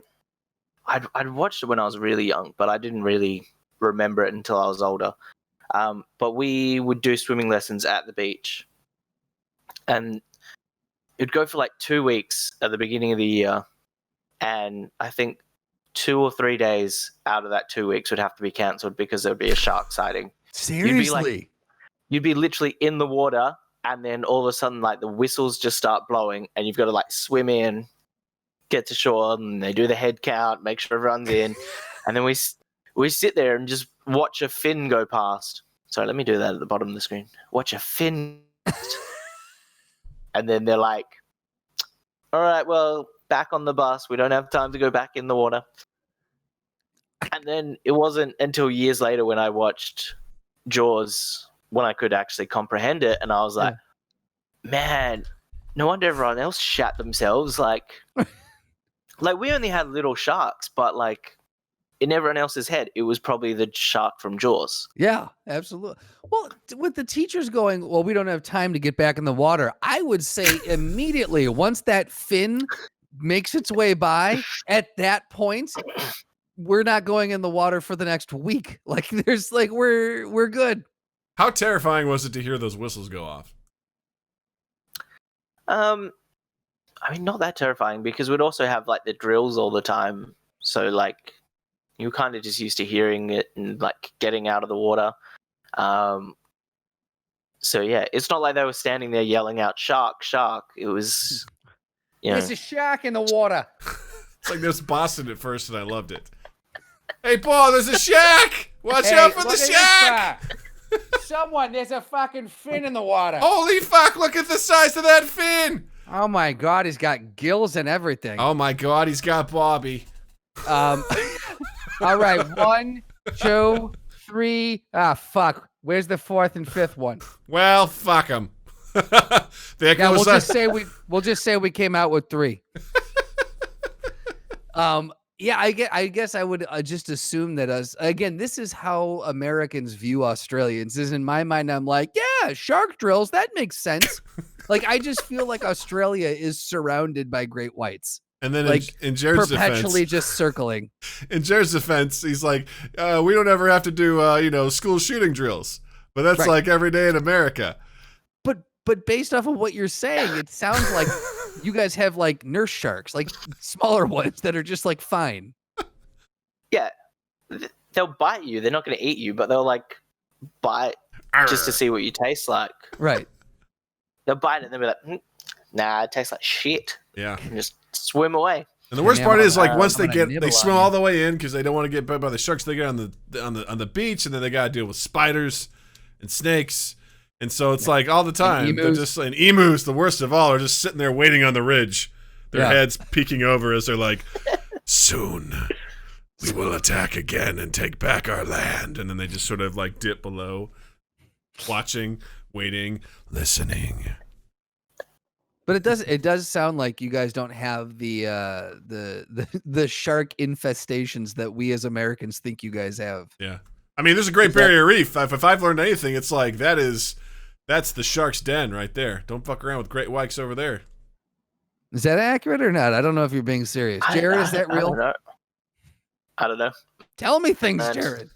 watched it when I was really young, but I didn't really remember it until I was older. But we would do swimming lessons at the beach, and it'd go for like 2 weeks at the beginning of the year, and I think 2 or 3 days out of that 2 weeks would have to be cancelled because there'd be a shark sighting. Seriously. You'd be literally in the water, and then all of a sudden, like the whistles just start blowing, and you've got to like swim in, get to shore, and they do the head count, make sure everyone's in, and then we sit there and just watch a fin go past. Sorry, let me do that at the bottom of the screen. Watch a fin. And then they're like, all right, well, back on the bus. We don't have time to go back in the water. And then it wasn't until years later when I watched Jaws when I could actually comprehend it. And I was like, man, no wonder everyone else shat themselves. Like we only had little sharks, but like, in everyone else's head, it was probably the shark from Jaws. Yeah, absolutely. Well, with the teachers going, well, we don't have time to get back in the water, I would say immediately, once that fin makes its way by, at that point, we're not going in the water for the next week. Like, there's like, we're good. how terrifying was it to hear those whistles go off? I mean, not that terrifying because we'd also have like the drills all the time. So like, you kind of just used to hearing it and like getting out of the water. So yeah, it's not like they were standing there yelling out "shark, shark." It was, There's a shark in the water. It's like this Boston at first, and I loved it. Hey, Paul, there's a shack! Watch out for the shack! Someone, there's a fucking fin in the water. Holy fuck, look at the size of that fin! Oh my God, he's got gills and everything. Oh my God, he's got Bobby. All right, 1, 2, 3. Ah, fuck. Where's the 4th and 5th one? Well, fuck him. There Yeah, goes we'll just say we came out with 3. Yeah, I guess I would just assume that again, this is how Americans view Australians. Is in my mind, I'm like, yeah, shark drills, that makes sense. Like, I just feel like Australia is surrounded by great whites. And then like in Jarrod's perpetually defense, just circling. In Jarrod's defense, he's like, we don't ever have to do, school shooting drills. But that's Right. like every day in America. But based off of what you're saying, it sounds like you guys have like nurse sharks, like smaller ones that are just like fine. Yeah, they'll bite you. They're not going to eat you, but they'll like bite just to see what you taste like. Right. They'll bite it and they'll be like, nah, it tastes like shit. Yeah. And just swim away. And the worst part is, like, once I'm they gonna get, nibble they swim on all you. the way in because they don't want to get bit by the sharks. They get on the beach, and then they got to deal with spiders and snakes. And so it's like all the time. They're just and emus, the worst of all, are just sitting there waiting on the ridge, their heads peeking over as they're like, soon we will attack again and take back our land. And then they just sort of like dip below. watching, waiting, listening. But it does sound like you guys don't have the shark infestations that we as Americans think you guys have. Yeah. I mean, there's a Great Barrier Reef. If I've learned anything, it's like that's the shark's den right there. Don't fuck around with great whites over there. Is that accurate or not? I don't know if you're being serious. Jarryd, is that real? I don't know. Tell me things, Jarryd.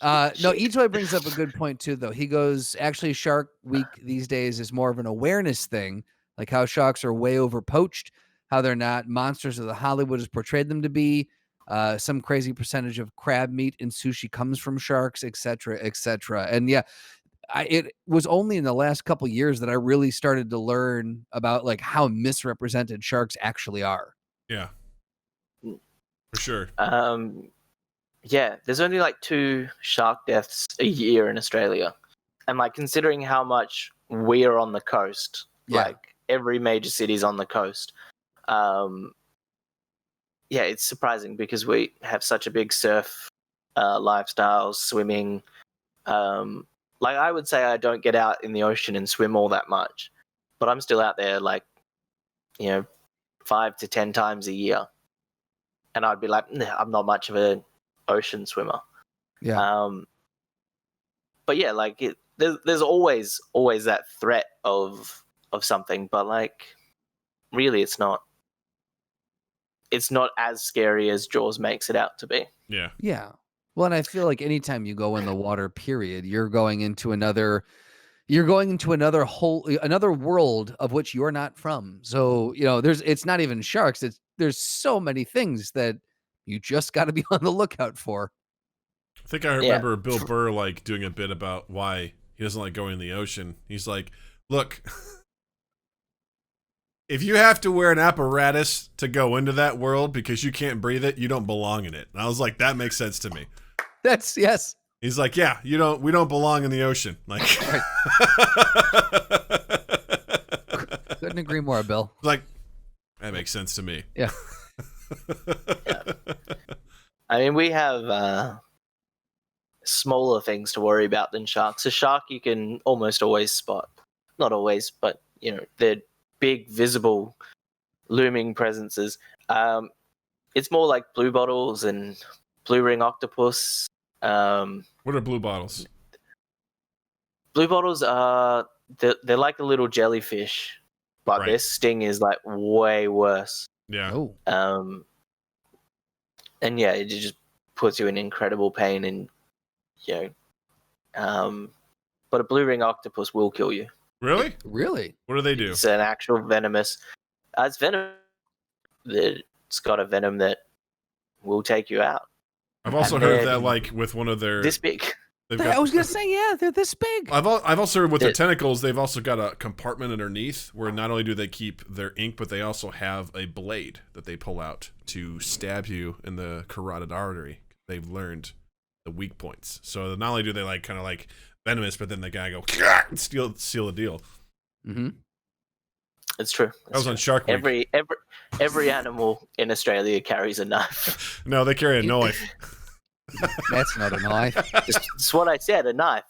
No, Etoy brings up a good point too, though. He goes, actually, Shark Week these days is more of an awareness thing, like how sharks are way over poached, how they're not monsters that Hollywood has portrayed them to be. Some crazy percentage of crab meat in sushi comes from sharks, etc., etc. And yeah, it was only in the last couple years that I really started to learn about like how misrepresented sharks actually are. Yeah, for sure. Yeah, there's only like 2 shark deaths a year in Australia. And like considering how much we're on the coast, like every major city's on the coast. Yeah, it's surprising because we have such a big surf lifestyle, swimming. Like I would say I don't get out in the ocean and swim all that much, but I'm still out there like, 5 to 10 times a year. And I'd be like, nah, I'm not much of an ocean swimmer. Yeah. But yeah, like there's always that threat of something, but like really it's not as scary as Jaws makes it out to be. Yeah. Yeah. Well, and I feel like anytime you go in the water, period, you're going into another another world of which you're not from. So, it's not even sharks. There's so many things that you just got to be on the lookout for. I think I remember Bill Burr like doing a bit about why he doesn't like going in the ocean. He's like, look, if you have to wear an apparatus to go into that world because you can't breathe it, you don't belong in it. And I was like, that makes sense to me. Yes. He's like, yeah, we don't belong in the ocean. Like, couldn't agree more, Bill. Like, that makes sense to me. Yeah. I mean, we have smaller things to worry about than sharks. A shark you can almost always spot. Not always, but, they're big, visible, looming presences. It's more like blue bottles and blue ring octopus. What are blue bottles? Blue bottles are they're like a little jellyfish, but their sting is like way worse. Yeah. Oh. And yeah, it just puts you in incredible pain, and but a blue ring octopus will kill you. Really? Really? What do they do? It's an actual venomous. It's venom. It's got a venom that will take you out. I've also heard that like with one of their this big. I was gonna say, yeah, they're this big. I've also heard with their tentacles, they've also got a compartment underneath where not only do they keep their ink, but they also have a blade that they pull out to stab you in the carotid artery. They've learned the weak points. So not only do they like kind of like venomous, but then the guy go and seal the deal. Mm-hmm. It's true. That was on Shark Week. Every animal in Australia carries a knife. No, they carry a knife. That's not a knife. That's what I said, a knife.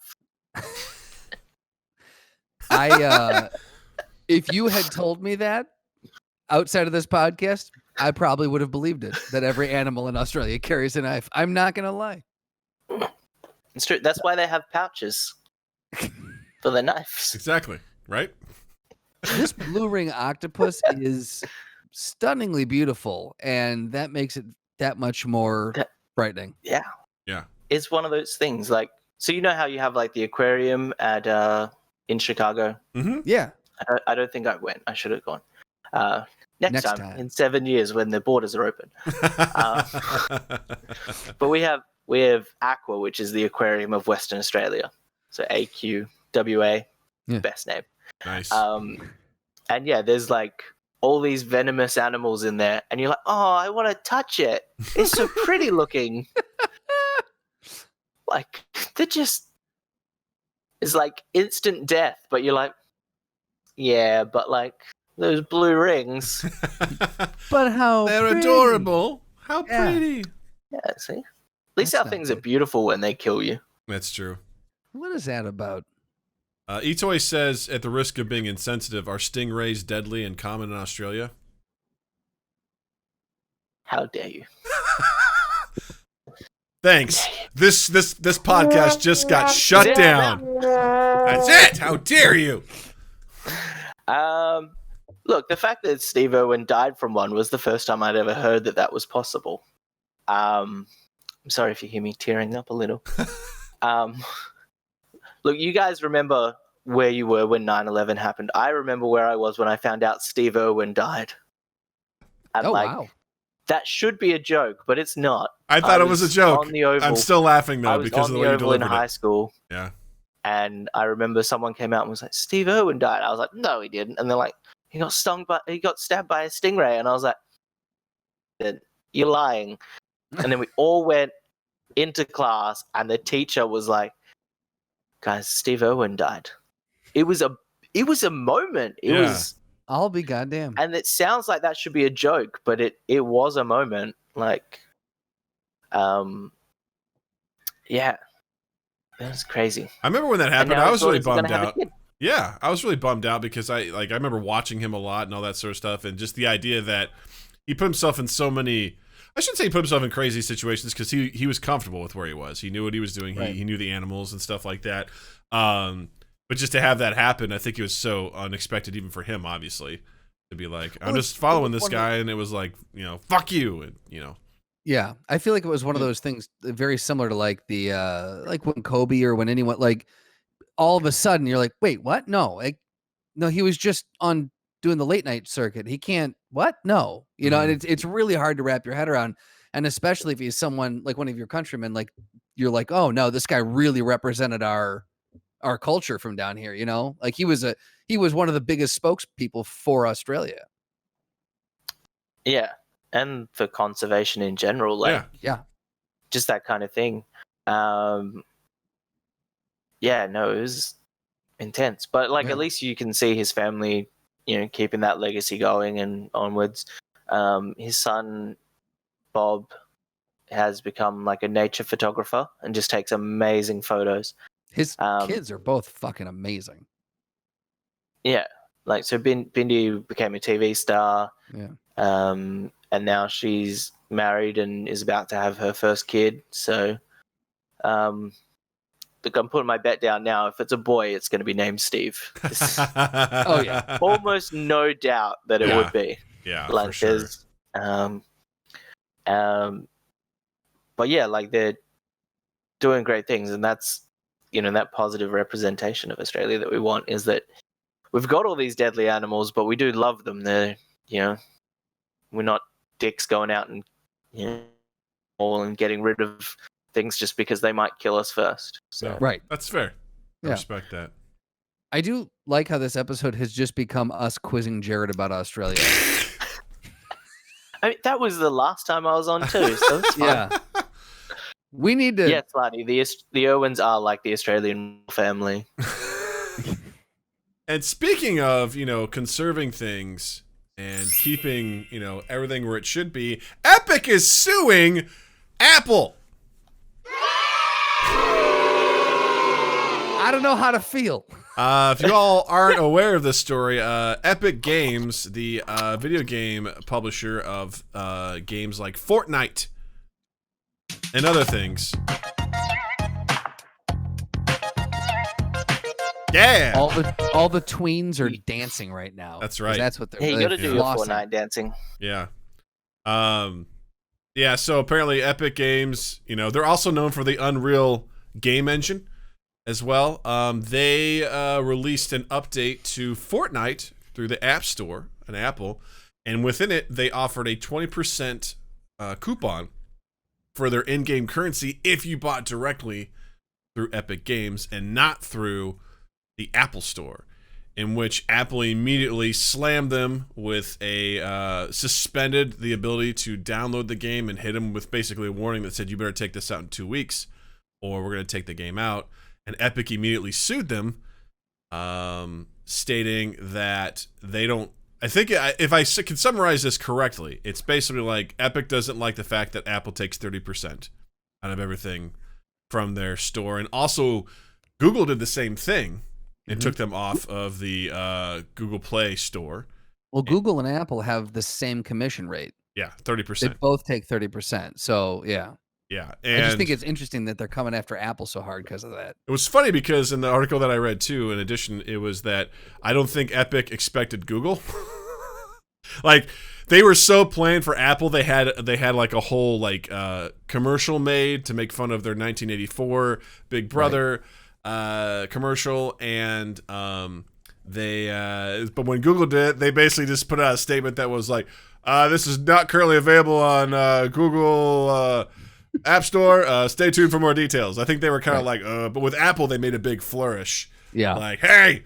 If you had told me that outside of this podcast, I probably would have believed it, that every animal in Australia carries a knife. I'm not going to lie. It's true. That's why they have pouches for their knives. Exactly. Right? This blue ring octopus is stunningly beautiful, and that makes it that much more frightening. Yeah. Yeah. It's one of those things, like, so you know how you have like the aquarium at in Chicago? Mm-hmm. Yeah. I don't think I went. I should have gone. Next time in 7 years when the borders are open. But we have Aqua, which is the aquarium of Western Australia. So AQWA, best name. Nice. And yeah, there's like all these venomous animals in there, and you're like, oh, I want to touch it. It's so pretty looking. Like, it's like instant death, but you're like, yeah, but like those blue rings. But how they're pretty. Adorable. How pretty. Yeah, see? At least our things are beautiful when they kill you. That's true. What is that about? Etoy says, at the risk of being insensitive, are stingrays deadly and common in Australia? How dare you? Thanks. This podcast just got shut down. That's it. How dare you? Look, the fact that Steve Irwin died from one was the first time I'd ever heard that was possible. I'm sorry if you hear me tearing up a little. Look, you guys remember where you were when 9/11 happened. I remember where I was when I found out Steve Irwin died. And wow. That should be a joke, but it's not. I thought it was a joke. On the Oval. I'm still laughing though I was because on of the the way you Oval in delivered high it. school. Yeah. And I remember someone came out and was like, Steve Irwin died. I was like, no, he didn't. And they're like, he got stabbed by a stingray. And I was like, you're lying. And then we all went into class and the teacher was like, guys, Steve Irwin died. It was a moment. It was, I'll be goddamn. and it sounds like that should be a joke, but it was a moment. Like, yeah, that was crazy. I remember when that And happened. now I he was thought really he gonna bummed have a out. kid. Yeah, I was really bummed out because I remember watching him a lot and all that sort of stuff, and just the idea that he put himself in so many. I shouldn't say he put himself in crazy situations because he was comfortable with where he was. He knew what he was doing. Right. He knew the animals and stuff like that. But just to have that happen, I think it was so unexpected, even for him, obviously, to be like, I'm just following this guy, and it was like, fuck you, and Yeah, I feel like it was one of those things very similar to like the like when Kobe or when anyone like all of a sudden you're like, wait, what? No, no, he was just on doing the late night circuit. He can't. What? No, and it's really hard to wrap your head around, and especially if he's someone like one of your countrymen, like you're like, oh no, this guy really represented our culture from down here. Like he was one of the biggest spokespeople for Australia. Yeah, and for conservation in general, like Yeah. just that kind of thing. Yeah, no, it was intense, but like at least you can see his family, keeping that legacy going and onwards. His son Bob has become like a nature photographer and just takes amazing photos. His kids are both fucking amazing. Yeah, like so Bindi became a TV star. Yeah. And now she's married and is about to have her first kid. So, look, I'm putting my bet down now. If it's a boy, it's going to be named Steve. Oh yeah, Almost no doubt that it would be. Yeah, Like for sure. there's, but yeah, like they're doing great things, and that's that positive representation of Australia that we want is that we've got all these deadly animals, but we do love them. They're we're not dicks going out and all and getting rid of things just because they might kill us first. So right. That's fair. I Yeah. respect that. I do like how this episode has just become us quizzing Jarryd about Australia. I mean, that was the last time I was on too, so it's fine. Yeah. We need to. Yeah, Slatty, the Irwins are like the Australian family. And speaking of, conserving things and keeping, everything where it should be, Epic is suing Apple. I don't know how to feel. If you all aren't aware of this story, Epic Games, the video game publisher of games like Fortnite and other things. Yeah. All the tweens are dancing right now. That's right. That's what they're. Hey, you got to do your flossing. Fortnite dancing. Yeah. Yeah, so apparently Epic Games, they're also known for the Unreal game engine as well. They released an update to Fortnite through the App Store on Apple, and within it, they offered a 20% coupon for their in-game currency if you bought directly through Epic Games and not through the Apple Store, in which Apple immediately slammed them with a suspended the ability to download the game and hit them with basically a warning that said, you better take this out in 2 weeks or we're going to take the game out. And Epic immediately sued them, stating that they don't, I think if I can summarize this correctly, it's basically like Epic doesn't like the fact that Apple takes 30% out of everything from their store, and also Google did the same thing and Mhm. took them off of the Google Play Store. Well, Google and Apple have the same commission rate. Yeah, They 30%. both take 30%. So yeah, Yeah, I just and think it's interesting that they're coming after Apple so hard because of that. it was funny because in the article that I read too, in addition, it was that I don't think Epic expected Google. Like they were so planned for Apple, they had like a whole like commercial made to make fun of their 1984 Big Brother commercial, and they but when Google did it, they basically just put out a statement that was like, this is not currently available on Google App Store. Stay tuned for more details. I think they were kind of like, but with Apple, they made a big flourish. Yeah. Like, hey,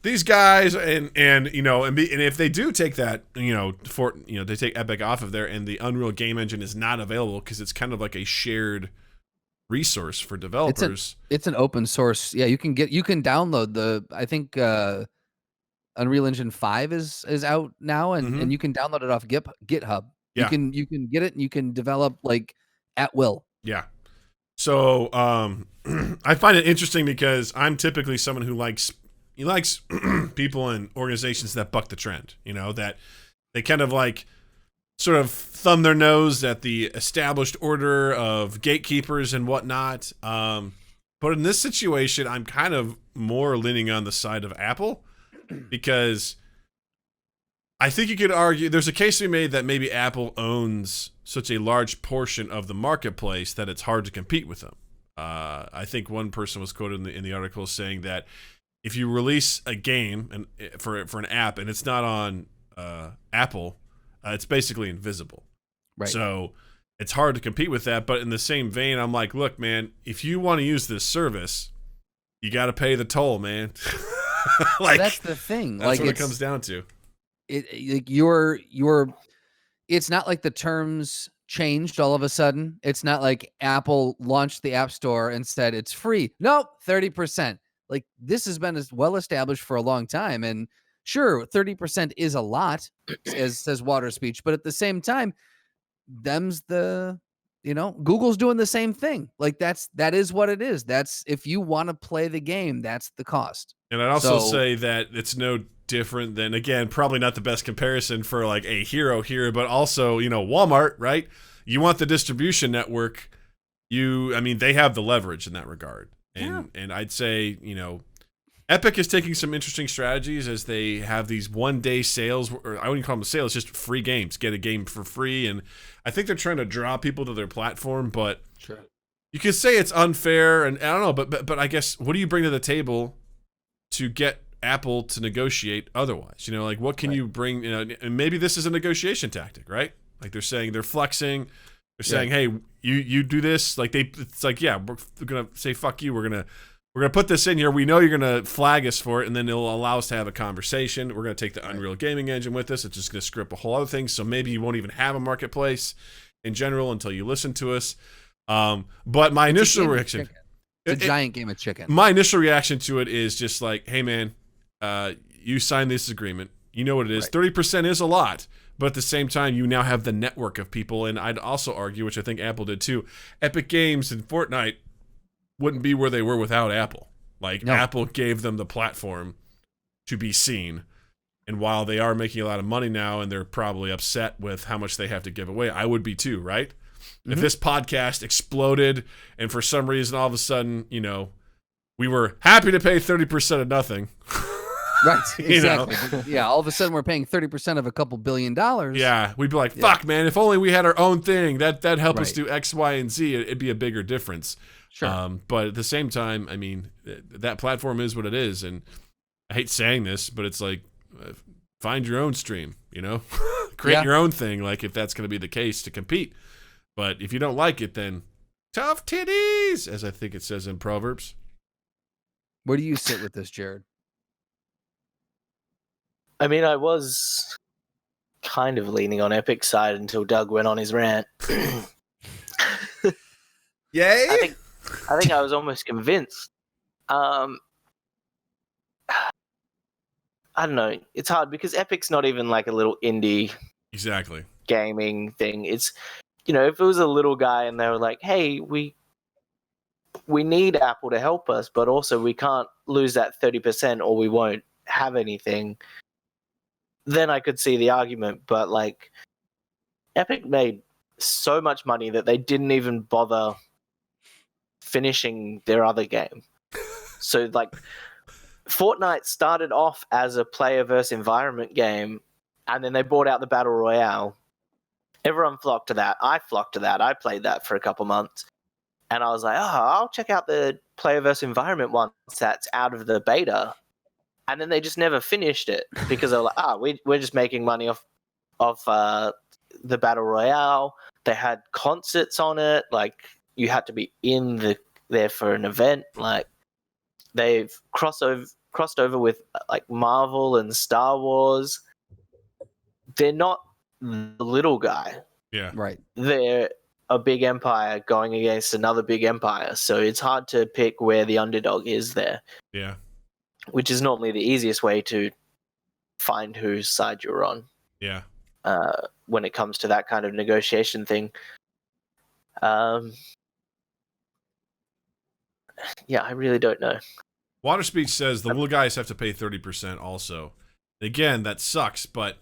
these guys, and if they do take that, they take Epic off of there, and the Unreal Game Engine is not available because it's kind of like a shared resource for developers. It's an open source. Yeah, you can download I think Unreal Engine 5 is out now, and you can download it off GitHub. Yeah. You can get it and you can develop like at will. Yeah. So I find it interesting because I'm typically someone who likes people and organizations that buck the trend, that they kind of like sort of thumb their nose at the established order of gatekeepers and whatnot. But in this situation, I'm kind of more leaning on the side of Apple because I think you could argue there's a case to be made that maybe Apple owns such a large portion of the marketplace that it's hard to compete with them. I think one person was quoted in the article saying that if you release a game and for an app and it's not on Apple, it's basically invisible. Right. So it's hard to compete with that. But in the same vein, I'm like, look, man, if you want to use this service, you got to pay the toll, man. Like that's the thing. That's like what it comes down to. It's not like the terms changed all of a sudden. It's not like Apple launched the App Store and said it's free. Nope, 30%. Like this has been as well established for a long time. And sure, 30% is a lot, as says Water Speech, but at the same time, Google's doing the same thing. Like that is what it is. That's if you want to play the game, that's the cost. And I'd also say that it's no different than, again, probably not the best comparison for like a hero here, but also, Walmart, right? You want the distribution network. They have the leverage in that regard. And I'd say, Epic is taking some interesting strategies as they have these one-day sales, or I wouldn't call them sales, just free games. Get a game for free, and I think they're trying to draw people to their platform. But sure, you could say it's unfair, and I don't know, but I guess what do you bring to the table to get Apple to negotiate otherwise? Like what can you bring? And maybe this is a negotiation tactic, right? Like they're saying they're flexing. They're saying, hey, you do this. Like it's like, yeah, we're gonna say fuck you. We're gonna put this in here. We know you're gonna flag us for it, and then it'll allow us to have a conversation. We're gonna take the Unreal Gaming Engine with us. It's just gonna script a whole other thing. So maybe you won't even have a marketplace in general until you listen to us. But my initial reaction, it's a giant game of chicken. My initial reaction to it is just like, hey man, you signed this agreement. You know what it is. 30% is a lot. But at the same time, you now have the network of people. And I'd also argue, which I think Apple did too, Epic Games and Fortnite wouldn't be where they were without Apple. Apple gave them the platform to be seen. And while they are making a lot of money now and they're probably upset with how much they have to give away, I would be too, right? Mm-hmm. If this podcast exploded and for some reason all of a sudden, we were happy to pay 30% of nothing. Right, exactly. Yeah, all of a sudden we're paying 30% of a couple $1 billion. Yeah, we'd be like, fuck, man, if only we had our own thing. That'd help us do X, Y, and Z. It'd be a bigger difference. Sure. But at the same time, that platform is what it is. And I hate saying this, but it's like, find your own stream, Create your own thing, like if that's going to be the case to compete. But if you don't like it, then tough titties, as I think it says in Proverbs. Where do you sit with this, Jarryd? I was kind of leaning on Epic's side until Doug went on his rant. Yay! I think I was almost convinced. I don't know. It's hard because Epic's not even like a little indie gaming thing. It's, if it was a little guy and they were like, hey, we we need Apple to help us, but also we can't lose that 30% or we won't have anything, then I could see the argument. But like, Epic made so much money that they didn't even bother finishing their other game. So like, Fortnite started off as a player versus environment game, and then they brought out the Battle Royale. Everyone flocked to that. I flocked to that. I played that for a couple months. And I was like, oh, I'll check out the player versus environment once that's out of the beta. And then they just never finished it because they were like, we're just making money off the Battle Royale. They had concerts on it. Like, you had to be there for an event. Like, they've crossed over with like Marvel and Star Wars. They're not the little guy. Yeah. Right. They're a big empire going against another big empire. So it's hard to pick where the underdog is there. Yeah. Which is normally the easiest way to find whose side you're on. Yeah. When it comes to that kind of negotiation thing. Yeah, I really don't know. Water Speech says the little guys have to pay 30% also. Again, that sucks, but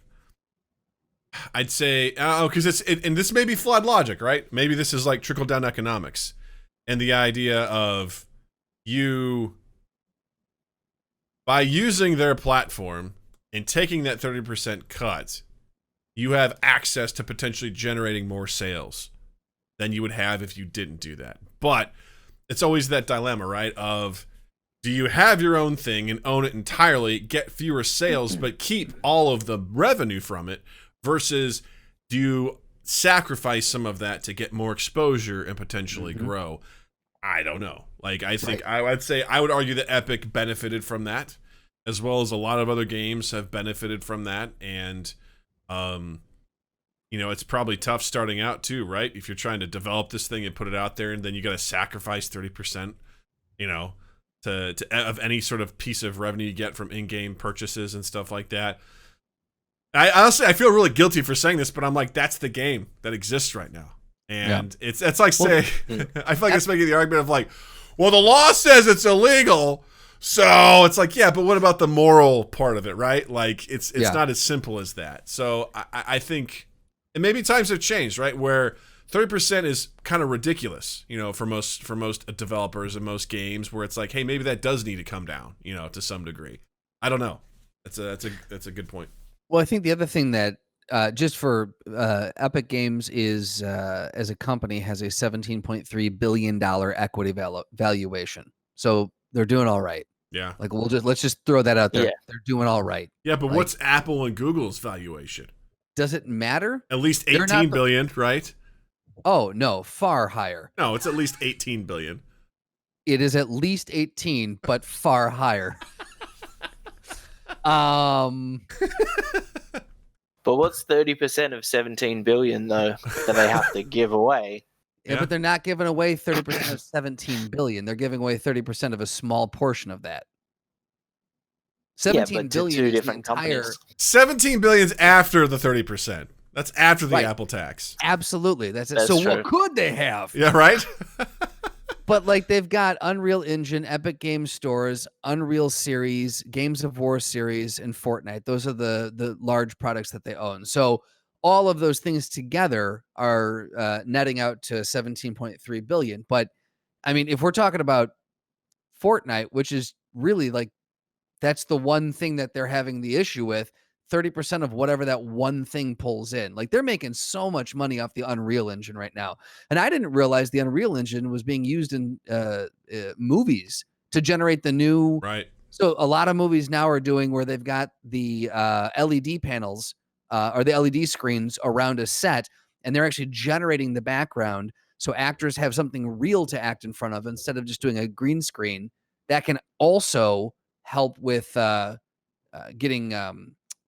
I'd say, because and this may be flawed logic, right? Maybe this is like trickle-down economics. And the idea of you, by using their platform and taking that 30% cut, you have access to potentially generating more sales than you would have if you didn't do that. But it's always that dilemma, right? Of, do you have your own thing and own it entirely, get fewer sales, but keep all of the revenue from it, versus do you sacrifice some of that to get more exposure and potentially grow? I don't know. Like, I think I would argue that Epic benefited from that, as well as a lot of other games have benefited from that. And, it's probably tough starting out too, right? If you're trying to develop this thing and put it out there, and then you got to sacrifice 30%, of any sort of piece of revenue you get from in-game purchases and stuff like that. I honestly feel really guilty for saying this, but I'm like, that's the game that exists right now. And it's like saying, I feel like it's making the argument of like, well, the law says it's illegal. So it's like, yeah, but what about the moral part of it, right? Like, it's not as simple as that. So I think, and maybe times have changed, right? Where 30% is kind of ridiculous, for most developers and most games, where it's like, hey, maybe that does need to come down, to some degree. I don't know. That's a good point. Well, I think the other thing that just for Epic Games is as a company has a $17.3 billion equity valuation. So they're doing all right. Yeah. Like, let's just throw that out there. Yeah. They're doing all right. Yeah, but like, what's Apple and Google's valuation? Does it matter? At least 18 billion, right? Oh, no, far higher. No, it's at least 18 billion. It is at least 18, but far higher. But what's 30% of 17 billion though that they have to give away? Yeah, but they're not giving away 30% of 17 billion. They're giving away 30% of a small portion of that. 17 billion is the entire. Companies. 17 billion's after the 30%. That's after the Apple tax. Absolutely, that's it. That's so true. what could they have? Yeah, right. But like, they've got Unreal Engine, Epic Games Stores, Unreal Series, Games of War series, and Fortnite. Those are the large products that they own. So all of those things together are netting out to 17.3 billion. But I mean, if we're talking about Fortnite, which is really like, that's the one thing that they're having the issue with, 30% of whatever that one thing pulls in. Like, they're making so much money off the Unreal Engine right now. And I didn't realize the Unreal Engine was being used in movies to generate the new. Right. So a lot of movies now are doing where they've got the LED panels or the LED screens around a set, and they're actually generating the background. So actors have something real to act in front of instead of just doing a green screen. That can also help with getting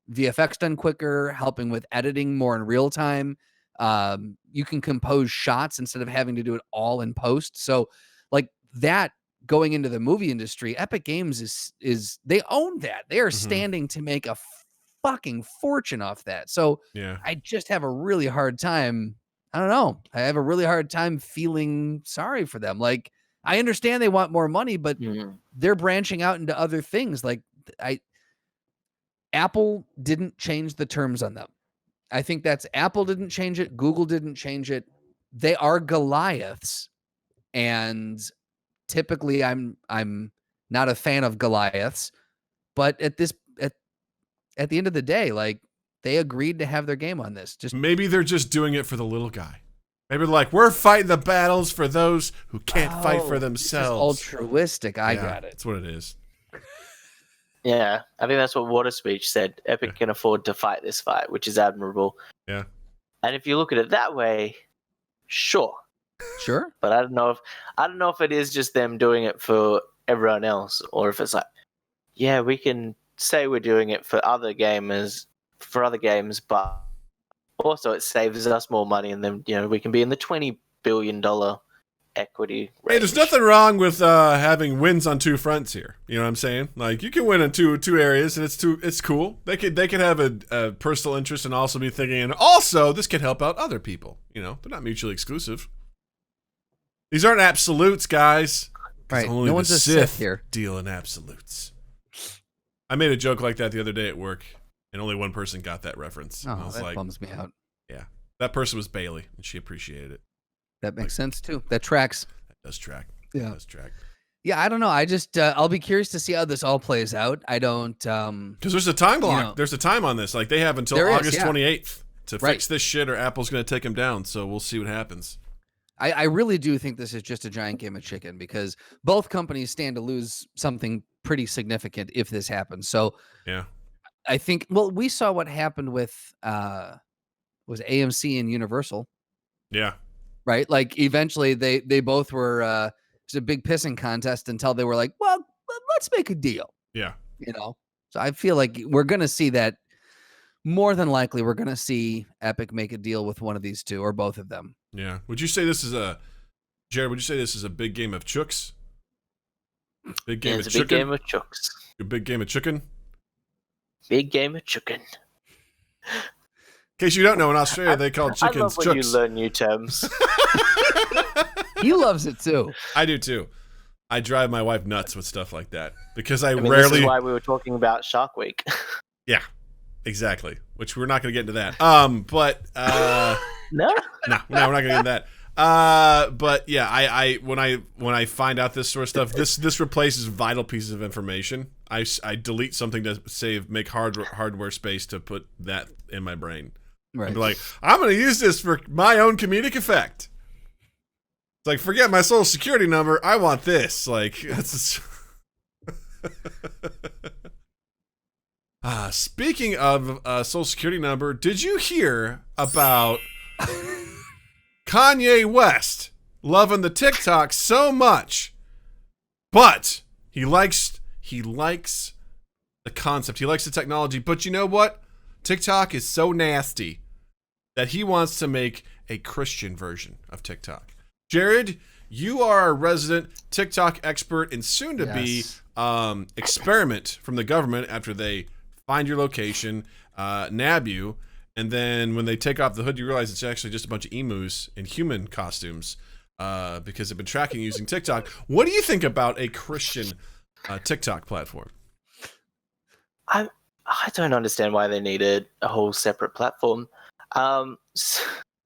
VFX done quicker, helping with editing more in real time. You can compose shots instead of having to do it all in post. So like that going into the movie industry, Epic Games is they own that. They are standing to make a fucking fortune off that. So Yeah. I just have a really hard time. I don't know. I have a really hard time feeling sorry for them. Like, I understand they want more money, but Mm. they're branching out into other things. Like Apple didn't change the terms on them. I think that's Apple didn't change it. Google didn't change it. They are Goliaths. And typically I'm not a fan of Goliaths, but at the end of the day, like they agreed to have their game on this. Just maybe they're just doing it for the little guy. Maybe like we're fighting the battles for those who can't fight for themselves. Altruistic. I got it. That's what it is. Yeah, I think that's what Water Speech said. Epic can afford to fight this fight, which is admirable. Yeah. And if you look at it that way, sure. Sure. But I don't know if it is just them doing it for everyone else, or if it's like, yeah, we can say we're doing it for other games, but also it saves us more money, and then we can be in the $20 billion equity range. Hey, there's nothing wrong with having wins on two fronts here. You know what I'm saying? Like you can win in two areas, and it's cool. They could have a personal interest and also be thinking, and also this could help out other people. They're not mutually exclusive. These aren't absolutes, guys. Right. Only No the one's a Sith Sith here. deal in absolutes. I made a joke like that the other day at work, and only one person got that reference. Oh, I was that like, bums me out. yeah, that person was Bailey, and she appreciated it. That makes sense too. That tracks. That does track. Yeah. That does track. Yeah, I don't know. I just I'll be curious to see how this all plays out. I don't because there's a time block. There's a time on this. Like they have until August 28th to fix this shit, or Apple's going to take them down. So we'll see what happens. I really do think this is just a giant game of chicken because both companies stand to lose something pretty significant if this happens. So yeah, I think we saw what happened with was AMC and Universal. Yeah. Right? Like eventually they both were it was a big pissing contest until they were like, well, let's make a deal. Yeah. So I feel like we're gonna see that more than likely we're gonna see Epic make a deal with one of these two or both of them. Yeah. Would you say this is Jarryd, would you say this is a big game of chooks? Big game of chicken? Big game of chooks. A big game of chicken? Big game of chicken. In case you don't know, in Australia they call chickens I love when chooks. you learn new terms. He loves it too. I do too. I drive my wife nuts with stuff like that because I mean, rarely. This is why we were talking about Shark Week. Yeah, exactly. Which we're not going to get into that. But No, we're not going to get into that. But yeah, I when I find out this sort of stuff, this replaces vital pieces of information. I delete something to make hardware space to put that in my brain. Right. And be like, I'm going to use this for my own comedic effect. It's like, forget my social security number. I want this. Like, that's. Speaking of social security number, did you hear about Kanye West loving the TikTok so much, but he likes the concept. He likes the technology, but you know what? TikTok is so nasty that he wants to make a Christian version of TikTok. Jarryd, you are a resident TikTok expert and soon to be experiment from the government after they find your location, nab you, and then when they take off the hood, you realize it's actually just a bunch of emus in human costumes because they've been tracking using TikTok. What do you think about a Christian TikTok platform? I don't understand why they needed a whole separate platform. I'm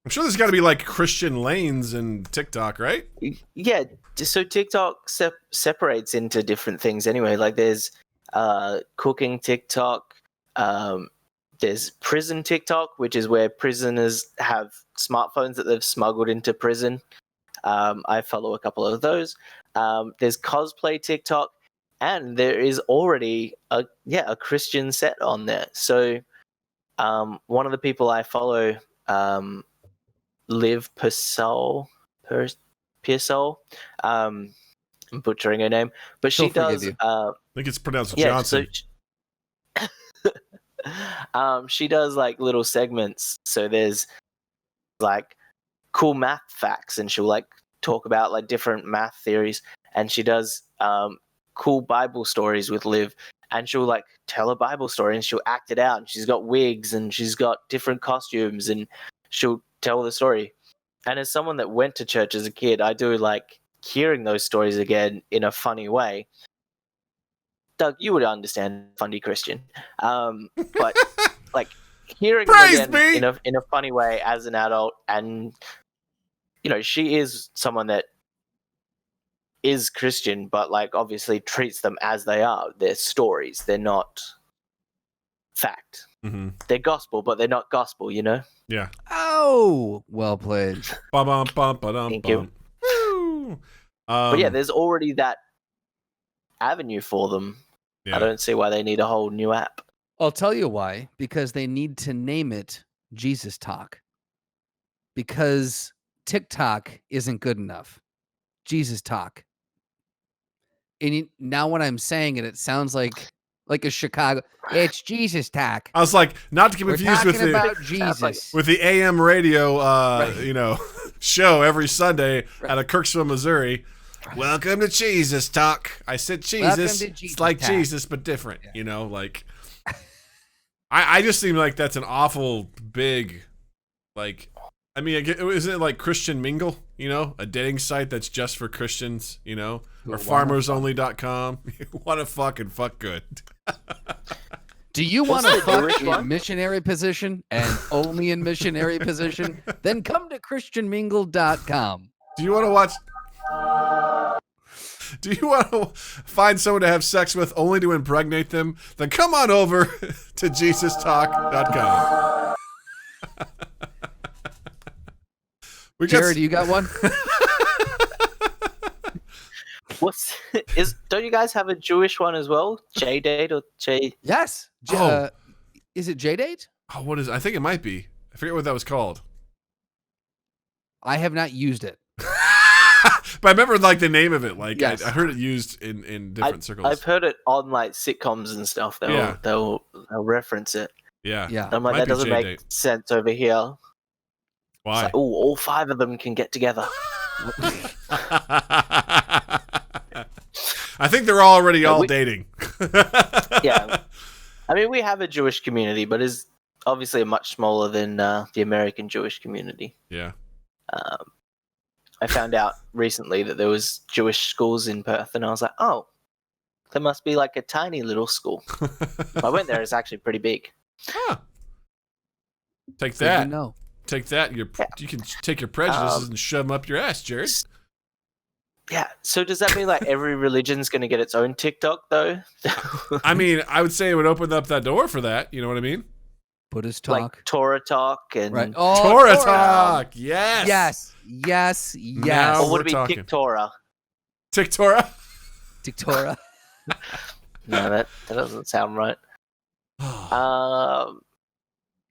sure there's got to be like Christian lanes in TikTok, right? Yeah, so TikTok separates into different things anyway. Like there's cooking TikTok, there's prison TikTok, which is where prisoners have smartphones that they've smuggled into prison. I follow a couple of those. There's cosplay TikTok, and there is already a Christian set on there. So one of the people I follow, Liv Pearsall, I'm butchering her name, but she does. I think it's pronounced Johnson. She does like little segments. So there's like cool math facts, and she'll like talk about like different math theories, and she does cool Bible stories with Liv, and she'll like tell a Bible story and she'll act it out, and she's got wigs and she's got different costumes and she'll tell the story. And as someone that went to church as a kid, I do like hearing those stories again in a funny way. Doug, you would understand funny Christian, but like hearing them Praise again me! in a funny way as an adult, and she is someone that is Christian, but like obviously treats them as they are. They're stories. They're not fact. Mm-hmm. They're gospel, but they're not gospel. Yeah. Oh, well played. Thank you. Woo! But yeah, there's already that avenue for them. Yeah. I don't see why they need a whole new app. I'll tell you why. Because they need to name it Jesus-Tok. Because TikTok isn't good enough. Jesus-Tok. And now when I'm saying it, it sounds like a Chicago. It's Jesus-Tok. I was like, not to get We're confused talking about Jesus. with the AM radio, show every Sunday out of Kirksville, Missouri. Welcome to Jesus-Tok. I said Jesus. It's like Jesus, but different. Yeah. I just seem like that's an awful big, isn't it like Christian Mingle? A dating site that's just for Christians. Or farmersonly.com. You want to fuck good. Do you want to the fuck Jewish in one? missionary position and only in missionary position? Then come to christianmingle.com. Do you want to watch? Do you want to find someone to have sex with only to impregnate them? Then come on over to JesusTalk.com. Jarryd, you got one? Don't you guys have a Jewish one as well? J-Date or J? Yes. Is it J-Date? Oh, what is? I think it might be. I forget what that was called. I have not used it. But I remember the name of it. Yes. I heard it used in different circles. I've heard it on sitcoms and stuff. They'll reference it. Yeah. I'm like, Might that be doesn't make J-Date. sense over here. Why? Like, all 5 of them can get together. I think they're already all we- dating. Yeah. I mean, we have a Jewish community, but it's obviously much smaller than the American Jewish community. Yeah. I found out recently that there was Jewish schools in Perth, and I was like, oh, there must be like a tiny little school. I went there; it's actually pretty big. Huh. Take So that. you know. Take that. You can take your prejudices and shove them up your ass, Jarryd. Yeah. So does that mean like every religion's going to get its own TikTok though? I mean, I would say it would open up that door for that. You know what I mean? Buddhist talk. Like Torah talk and Right. Torah talk. Yes. Yes. Now or would it be talking. TikTorah? TikTorah. Torah. No, that doesn't sound right. Oh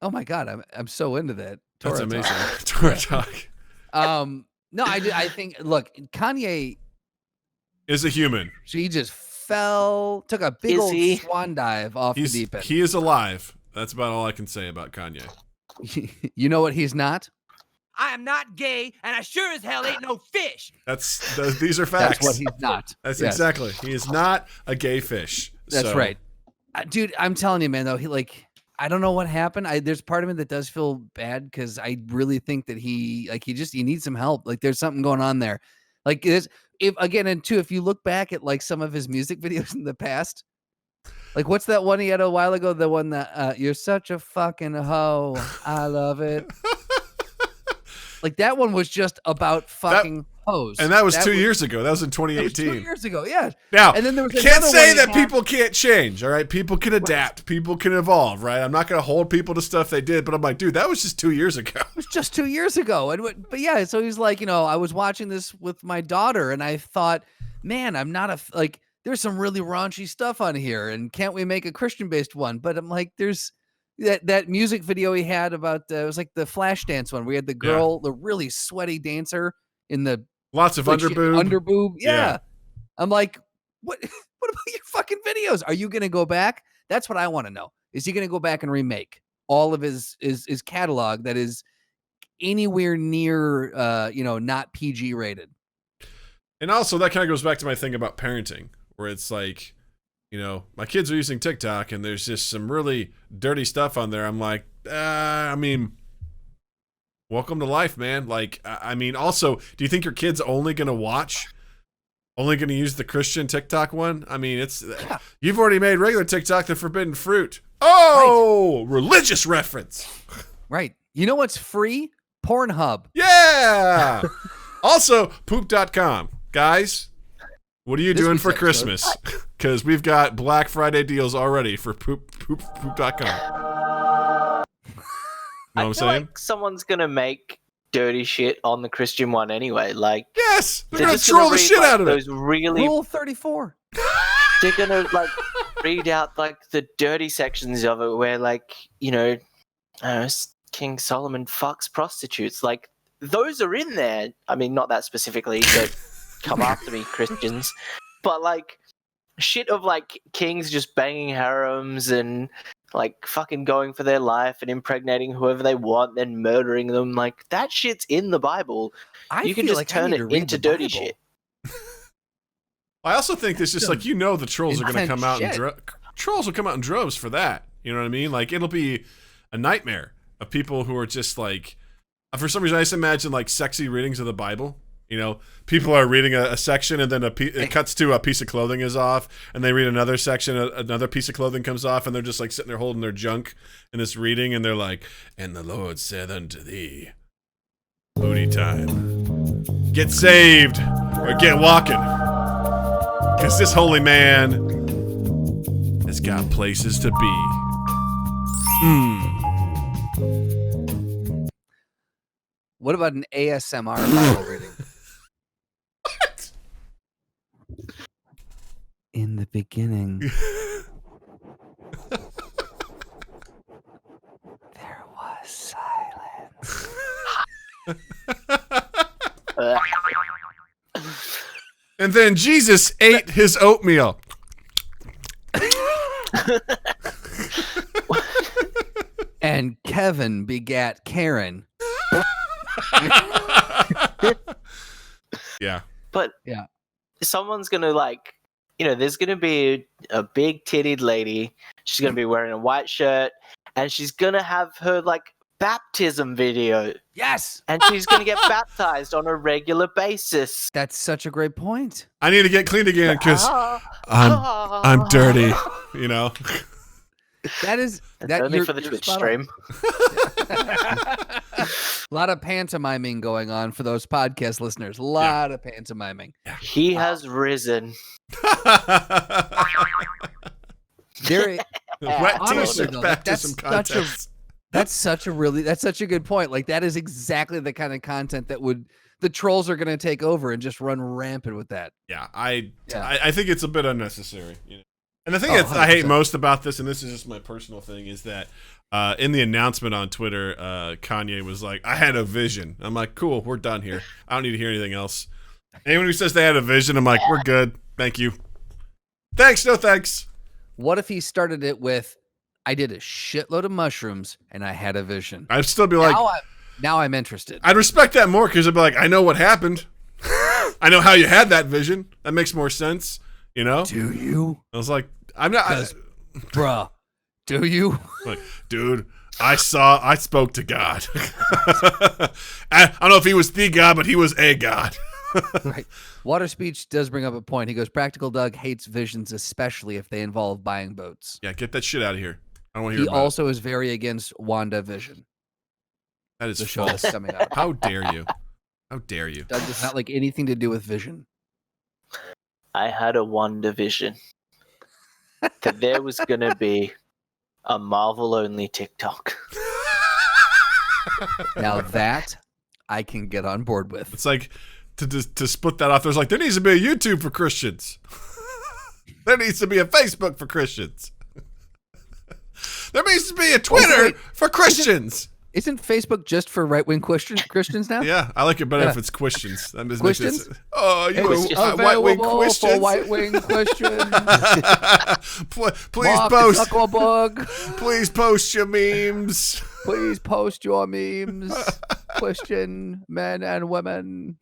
my god, I'm so into that. That's Torah amazing. talk. Torah talk No, I think look, Kanye, is a human. she just took a big Is old he? swan dive off the deep end. He is alive. That's about all I can say about Kanye. You know what he's not? I am not gay, and I sure as hell ain't no fish. These are facts. That's what he's not. That's Yes. exactly. He is not a gay fish. That's So, right. Dude, I'm telling you, man, though, I don't know what happened. There's part of me that does feel bad because I really think that he needs some help. Like there's something going on there. Like if you look back at like some of his music videos in the past, like what's that one he had a while ago? The one that you're such a fucking hoe. I love it. Like that one was just about fucking hoes. And that was 2 years ago. That was in 2018. 2 years ago, yeah. Now, And then there was can't another say one that he had- people can't change, all right? People can adapt. People can evolve, right? I'm not going to hold people to stuff they did, but I'm like, dude, that was just 2 years ago. It was just 2 years ago. But yeah, so he's like, I was watching this with my daughter and I thought, man, I'm not there's some really raunchy stuff on here and can't we make a Christian-based one? But I'm like, there's that music video he had about, it was like the Flashdance one where he had the girl, the really sweaty dancer in the Lots of underboob. Yeah. Yeah. I'm like, what about your fucking videos? Are you going to go back? That's what I want to know. Is he going to go back and remake all of his catalog that is anywhere near, not PG rated? And also, that kind of goes back to my thing about parenting, where it's like, my kids are using TikTok and there's just some really dirty stuff on there. I'm like, welcome to life, man. Also, do you think your kid's only going to watch Only going to use the Christian TikTok one? I mean, you've already made regular TikTok the forbidden fruit. Oh, right. Religious reference. Right. You know what's free? Pornhub. Yeah. Also, poop.com. Guys, what are you doing for Christmas? Because we've got Black Friday deals already for poop.com. Know what I'm saying? Like someone's going to make dirty shit on the Christian one anyway. Like, yes, they're going to troll the shit out of it. Rule 34. They're going to like read out like the dirty sections of it where like, King Solomon fucks prostitutes. Like, those are in there. I mean, not that specifically, but come after me, Christians. But like shit of like kings just banging harems and like fucking going for their life and impregnating whoever they want, then murdering them. Like, that shit's in the Bible. You can just turn it into dirty shit. I also think there's just like, the trolls are going to come out trolls will come out in droves for that. You know what I mean? Like, it'll be a nightmare of people who are just like, for some reason I just imagine like sexy readings of the Bible. People are reading a section and then it cuts to a piece of clothing is off, and they read another section, another piece of clothing comes off, and they're just like sitting there holding their junk in this reading, and they're like, and the Lord said unto thee, booty time. Get saved or get walking. Because this holy man has got places to be. What about an ASMR Bible reading? What? In the beginning, there was silence. And then Jesus ate his oatmeal. And Kevin begat Karen. Yeah. But yeah, someone's gonna like, there's gonna be a big tittied lady. She's gonna be wearing a white shirt, and she's gonna have her like baptism video. Yes. And she's gonna get baptized on a regular basis. That's such a great point. I need to get clean again because I'm dirty. That is that only for the Twitch stream. A lot of pantomiming going on for those podcast listeners. A lot of pantomiming. He has risen. Wet t-shirt baptism contest. That's such a good point. Like, that is exactly the kind of content that the trolls are going to take over and just run rampant with that. Yeah, I think it's a bit unnecessary. And the thing I 100%. hate most about this, and this is just my personal thing, is that in the announcement on Twitter, Kanye was like, I had a vision. I'm like, cool, we're done here. I don't need to hear anything else. Anyone who says they had a vision, I'm like, we're good. Thank you. Thanks, no thanks. What if he started it with, I did a shitload of mushrooms and I had a vision? I'd still be like, now I'm interested. I'd respect that more because I'd be like, I know what happened. I know how you had that vision. That makes more sense. Do you? I was like, I'm not. Bruh, do you? Like, dude, I spoke to God. I don't know if he was the God, but he was a God. Right. Water Speech does bring up a point. He goes, Practical Doug hates visions, especially if they involve buying boats. Yeah, get that shit out of here. I don't want to hear He about also is very against WandaVision. That is The show that's false. coming out. How dare you? How dare you? Doug does not like anything to do with vision. I had a WandaVision that there was going to be a Marvel-only TikTok. Now that I can get on board with. It's like to split that off. There's like, there needs to be a YouTube for Christians. There needs to be a Facebook for Christians. There needs to be a Twitter for Christians. Isn't Facebook just for right-wing Christians now? Yeah, I like it better if it's Christians. That makes Christians? sense. Oh, you It's white-wing available Christians. for white-wing Christians. Please Mark post. Zuckerberg. Please post your memes. Please post your memes. Christian men and women.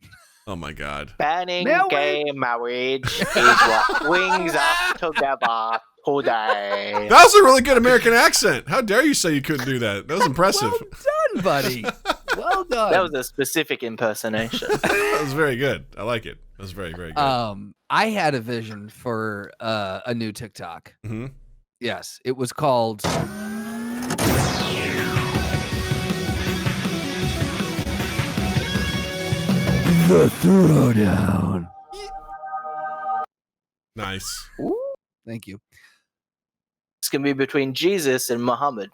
Oh my God. Banning gay marriage is what wings up together today. That was a really good American accent. How dare you say you couldn't do that? That was impressive. Well done, buddy. Well done. That was a specific impersonation. That was very good. I like it. That was very, very good. I had a vision for a new TikTok. Mm-hmm. Yes, it was called The Throwdown. Nice. Thank you. It's gonna be between Jesus and Muhammad.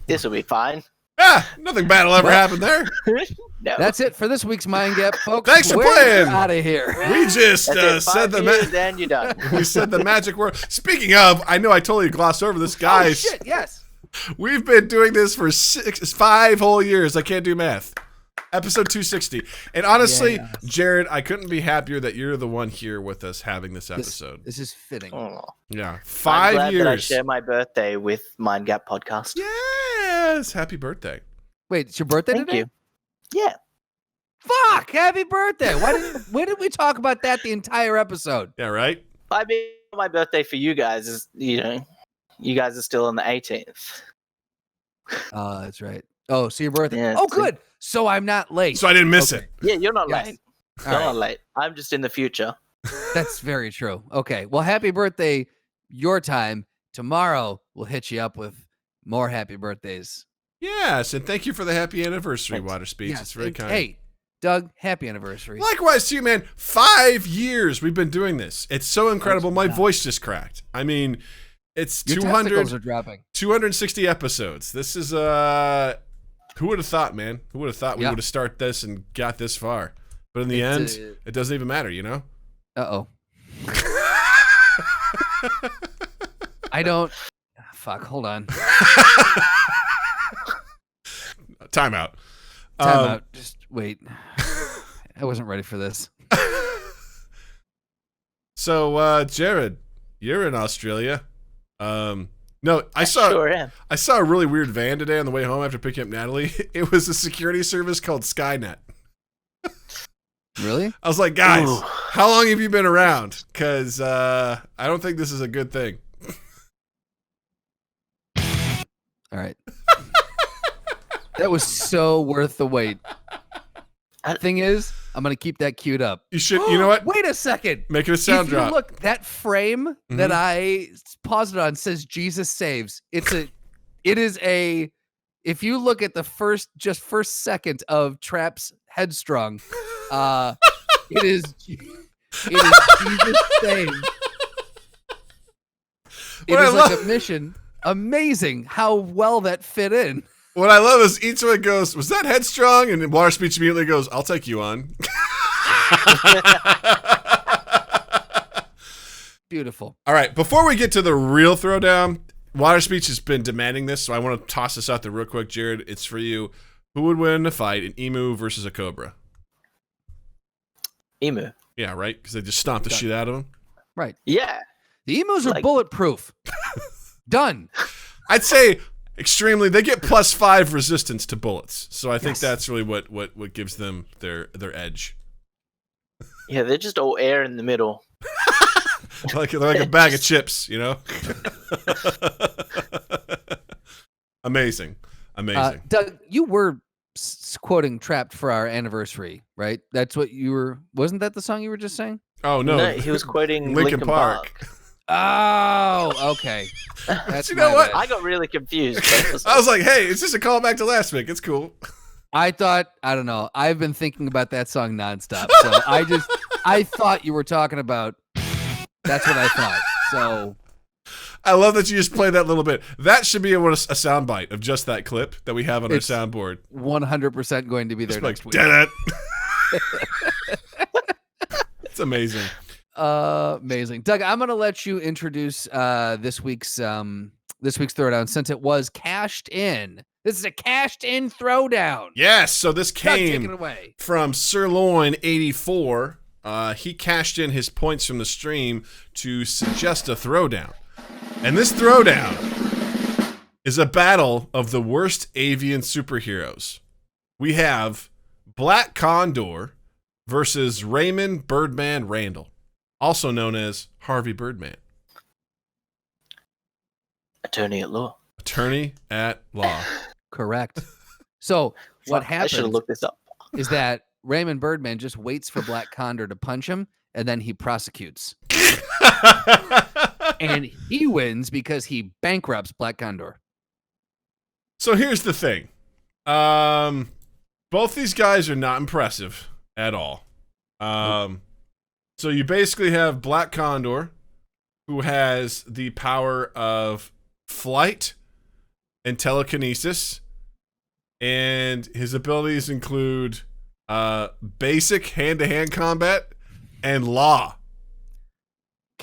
This will be fine. Nothing bad will ever happen there. No. That's it for this week's Mind Gap, folks. Thanks for playing. Out of here. We just That's it. said 5 years, then you're done. we said the magic word. Speaking of, I know I totally glossed over this, guys. Oh, shit, yes. We've been doing this for 5 whole years. I can't do math. Episode 260. And honestly, Yes. Jarryd, I couldn't be happier that you're the one here with us having this episode. This is fitting. Oh. Yeah. I'm 5 glad years. that I share my birthday with Mind Gap Podcast. Yes. Happy birthday. Wait, it's your birthday Thank today? you. Yeah. Fuck! Happy birthday! When did we talk about that the entire episode? Yeah, right? I mean, my birthday for you guys is, you guys are still on the 18th. Oh, that's right. Oh, so your birthday. Yeah, oh, see. good. So I'm not late. So I didn't miss Okay. it. Yeah, you're not Yes. late. All You're right. not late. I'm just in the future. That's very true. Okay. Well, happy birthday your time. Tomorrow we'll hit you up with more happy birthdays. Yes, and thank you for the happy anniversary, Thanks. Water Speech. Yes, It's very and kind. Hey, Doug, happy anniversary. Likewise to you, man. 5 years we've been doing this. It's so incredible. My Yeah. voice just cracked. I mean, it's Your 200, testicles are dropping. 260 episodes. This is who would have thought, man? Who would have thought we Yeah. would have started this and got this far? But in the It's, end, it doesn't even matter, you know? Uh-oh. I don't. Fuck, hold on. Time out. Time out. Just wait. I wasn't ready for this. So, Jarryd, you're in Australia. No, I Sure am. saw a really weird van today on the way home after picking up Natalie. It was a security service called Skynet. Really? I was like, guys, Ooh. how long have you been around? Because I don't think this is a good thing. All right. That was so worth the wait. Thing is, I'm gonna keep that queued up. You should, you know what? Wait a second. Make it a sound If you drop. look, that frame that I paused it on says Jesus saves. It is a, if you look at the first second of Trap's Headstrong, it is Jesus saves. It What I is like love- a mission. Amazing how well that fit in. What I love is each one goes, was that headstrong? And then Water Speech immediately goes, I'll take you on. Beautiful. All right, before we get to the real throwdown, Water Speech has been demanding this, so I want to toss this out there real quick. Jarryd, it's for you. Who would win in a fight, an emu versus a cobra? Emu. Yeah, right? Because they just stomped the shit out of him. Right. Yeah. The emus are Like- bulletproof. Done. I'd say extremely. They get +5 resistance to bullets, so I think Yes. that's really what gives them their edge. Yeah, they're just all air in the middle. They're like a bag of chips, you know. Amazing. Doug, you were quoting Trapped for our anniversary, right? That's what you were. Wasn't that the song you were just saying? Oh no, He was quoting Linkin Linkin Park. Park. Oh, okay. That's You know my what? bad. I got really confused. But I was like, hey, it's just a callback to last week. It's cool. I don't know. I've been thinking about that song nonstop. So I thought you were talking about. That's what I thought. So I love that you just played that little bit. That should be a soundbite of just that clip that we have on It's our soundboard. 100% going to be there Just like, next week. "Did it." It's amazing. Amazing. Doug, I'm gonna let you introduce this week's throwdown since it was cashed in. This is a cashed in throwdown. Yes, so this Doug, take it came away. from Sirloin 84. He cashed in his points from the stream to suggest a throwdown. And this throwdown is a battle of the worst avian superheroes. We have Black Condor versus Raymond Birdman Randall, also known as Harvey Birdman. Attorney at law. Attorney at law. Correct. So what I should have happens looked this up. is that Raymond Birdman just waits for Black Condor to punch him, and then he prosecutes. And he wins because he bankrupts Black Condor. So here's the thing. Both these guys are not impressive at all. So you basically have Black Condor, who has the power of flight and telekinesis, and his abilities include basic hand-to-hand combat and law.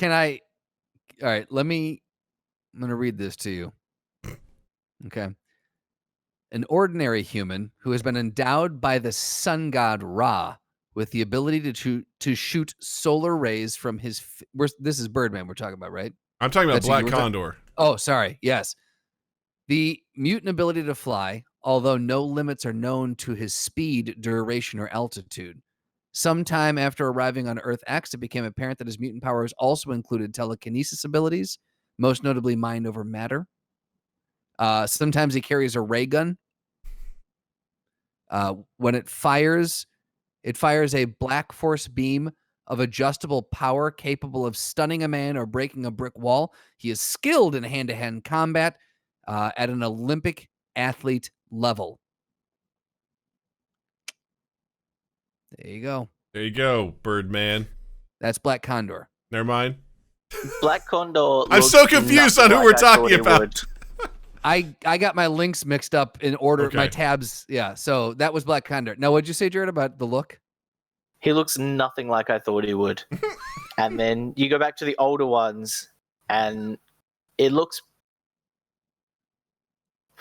All right, I'm going to read this to you. Okay. An ordinary human who has been endowed by the sun god Ra with the ability to shoot solar rays from his... this is Birdman we're talking about, right? I'm talking about That's Black Condor. Oh, sorry. Yes. The mutant ability to fly, although no limits are known to his speed, duration, or altitude. Sometime after arriving on Earth X, it became apparent that his mutant powers also included telekinesis abilities, most notably mind over matter. Sometimes he carries a ray gun. When it fires a black force beam of adjustable power capable of stunning a man or breaking a brick wall. He is skilled in hand-to-hand combat at an Olympic athlete level. There you go. There you go, Birdman. That's Black Condor. Never mind. Black Condor. I'm so confused on who we're talking about. I got my links mixed up in order, Okay. my tabs. Yeah, so that was Black Condor. Now, what'd you say, Jarryd, about the look? He looks nothing like I thought he would. And then you go back to the older ones, and it looks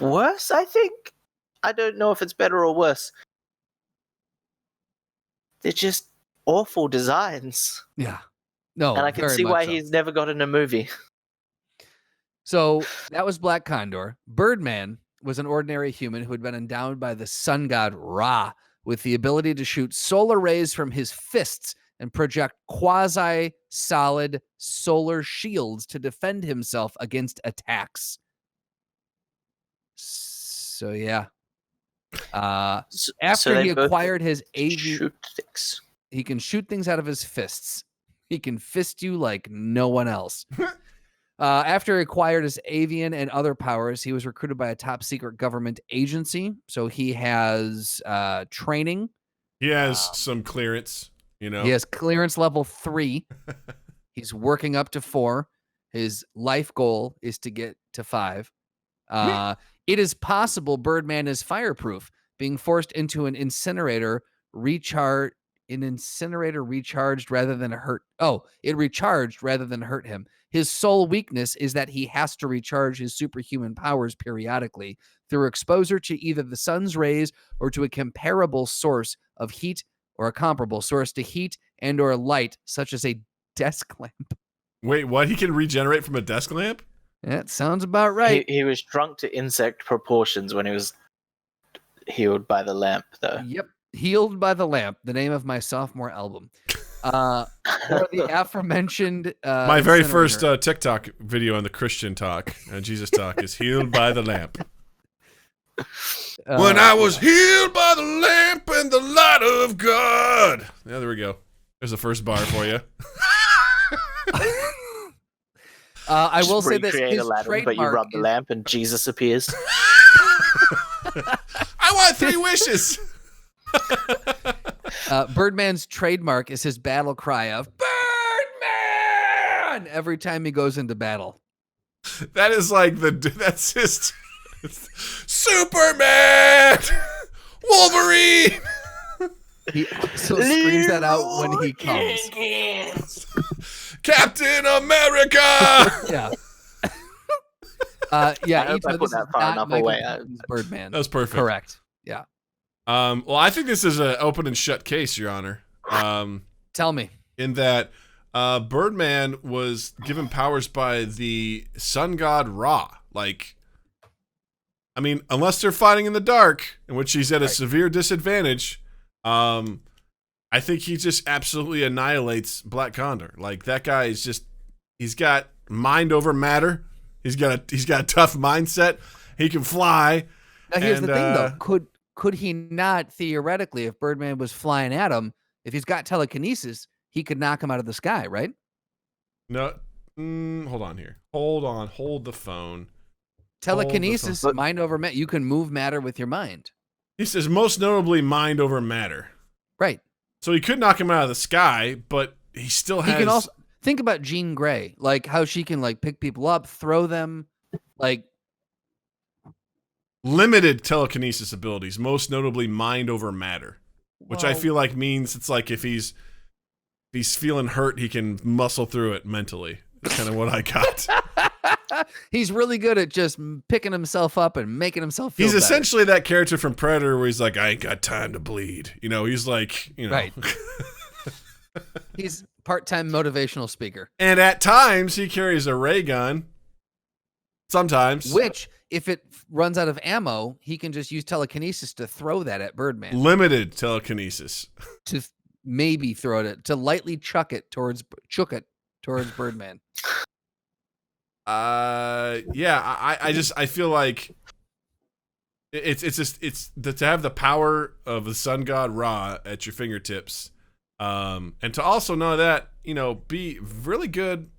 worse, I think. I don't know if it's better or worse. They're just awful designs. Yeah. No, And I can very see much why so. he's never gotten a movie. So that was Black Condor. Birdman was an ordinary human who had been endowed by the sun god Ra with the ability to shoot solar rays from his fists and project quasi-solid solar shields to defend himself against attacks. So yeah. After he acquired his shoot things. he can shoot things out of his fists. He can fist you like no one else. After he acquired his avian and other powers, he was recruited by a top secret government agency. So he has training. He has some clearance, you know. He has clearance level 3. He's working up to 4. His life goal is to get to 5. It is possible Birdman is fireproof, being forced into an incinerator recharged rather than hurt. Oh, it recharged rather than hurt him. His sole weakness is that he has to recharge his superhuman powers periodically through exposure to either the sun's rays or to a comparable source of heat or a comparable source to heat and or light, such as a desk lamp. Wait, what? He can regenerate from a desk lamp? That sounds about right. He was shrunk to insect proportions when he was healed by the lamp, though. Yep. Healed by the Lamp, the name of my sophomore album. Or the aforementioned My very first incinerator. TikTok video on the Christian talk, Jesus-Tok, is healed by the lamp. When I was healed by the lamp and the light of God. Yeah, there we go. There's the first bar for you. I will Just say this: recreate his Aladdin, but you trademark rub the is- lamp and Jesus appears. I want 3 wishes. Birdman's trademark is his battle cry of Birdman every time he goes into battle. That is like that's just Superman, Wolverine. He also screams that out when he comes. Captain America. Yeah. I Yeah, hope I Ito, put this that is far not enough Michael away. Keaton's Birdman. That was perfect. Correct. Yeah. Well, I think this is an open and shut case, Your Honor. Tell me. In that Birdman was given powers by the sun god Ra. Like, I mean, unless they're fighting in the dark, in which he's at a severe disadvantage, I think he just absolutely annihilates Black Condor. Like, that guy is just, he's got mind over matter. He's got a tough mindset. He can fly. Now here's And, the thing, though. could he not theoretically, if Birdman was flying at him, if he's got telekinesis, he could knock him out of the sky, right? No, hold on here. Hold the phone. Telekinesis, mind over matter. You can move matter with your mind. He says most notably mind over matter. Right. So he could knock him out of the sky, but he still has. He can also think about Jean Grey, like how she can like pick people up, throw them, like limited telekinesis abilities, most notably mind over matter, which I feel like means it's like if he's feeling hurt, he can muscle through it mentally. That's kind of what I got. He's really good at just picking himself up and making himself feel He's better. essentially that character from Predator where he's like, I ain't got time to bleed. You know, he's like, you know. Right. He's part-time motivational speaker. And at times, he carries a ray gun. Sometimes. Which, if it runs out of ammo, he can just use telekinesis to throw that at Birdman. Limited telekinesis. To maybe throw it, to lightly chook it towards Birdman. Yeah, I feel like it's to have the power of the sun god Ra at your fingertips, and to also know that, you know, be really good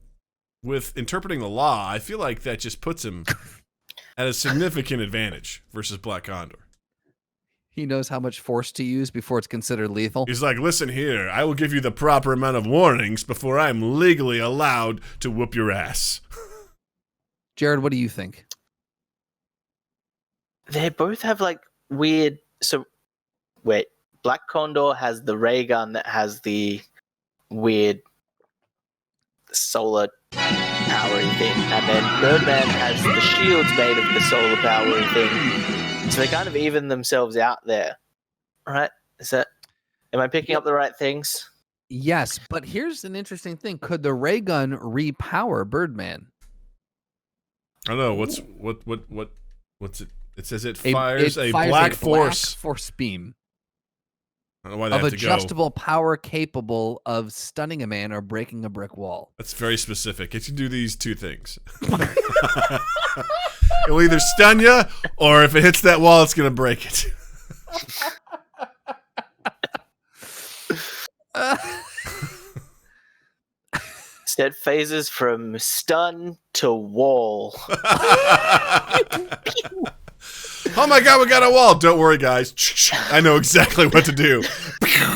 with interpreting the law. I feel like that just puts him at a significant advantage versus Black Condor. He knows how much force to use before it's considered lethal. He's like, listen here, I will give you the proper amount of warnings before I'm legally allowed to whoop your ass. Jarryd, what do you think? They both have like weird. So, wait, Black Condor has the ray gun that has the weird solar powery thing, and then Birdman has the shields made of the solar powery thing. So they kind of even themselves out there, right? Am I picking up the right things? Yes, but here's an interesting thing: could the ray gun repower Birdman? I don't know what's it. It says it fires a fires black force beam. I don't know why they Of have to go. adjustable power capable of stunning a man or breaking a brick wall. That's very specific. It can do these two things. It'll either stun you, or if it hits that wall, it's gonna break it. Instead, phases from stun to wall. Oh my god, we got a wall. Don't worry, guys. I know exactly what to do.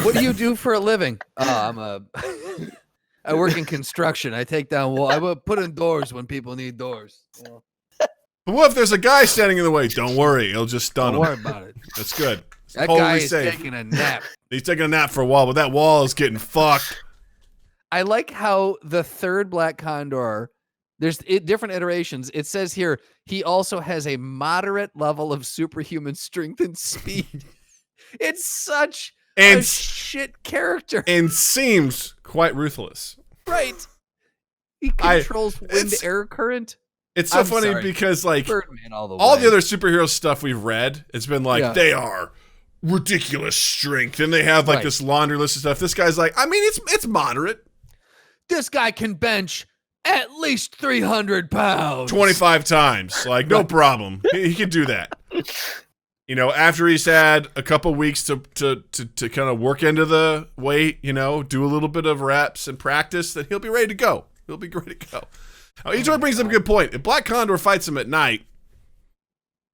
What do you do for a living? I work in construction. I take down walls. I put in doors when people need doors. But what if there's a guy standing in the way? Don't worry, it'll just stun Don't him. worry about it. That's good. It's That totally guy is safe. taking a nap. He's taking a nap for a while, but that wall is getting fucked. I like how the third Black Condor, there's different iterations. It says here he also has a moderate level of superhuman strength and speed. It's such a shit character. And seems quite ruthless. Right. He controls wind-air current. It's so funny sorry. because, like, Birdman all the all way. the other superhero stuff we've read, it's been like, they are ridiculous strength. And they have, like, this laundry list of stuff. This guy's like, I mean, it's moderate. This guy can bench at least 300 pounds. 25 times. Like, no problem. He can do that. You know, after he's had a couple weeks to kind of work into the weight, you know, do a little bit of reps and practice, then he'll be ready to go. He'll be ready to go. Each brings up a good point. If Black Condor fights him at night,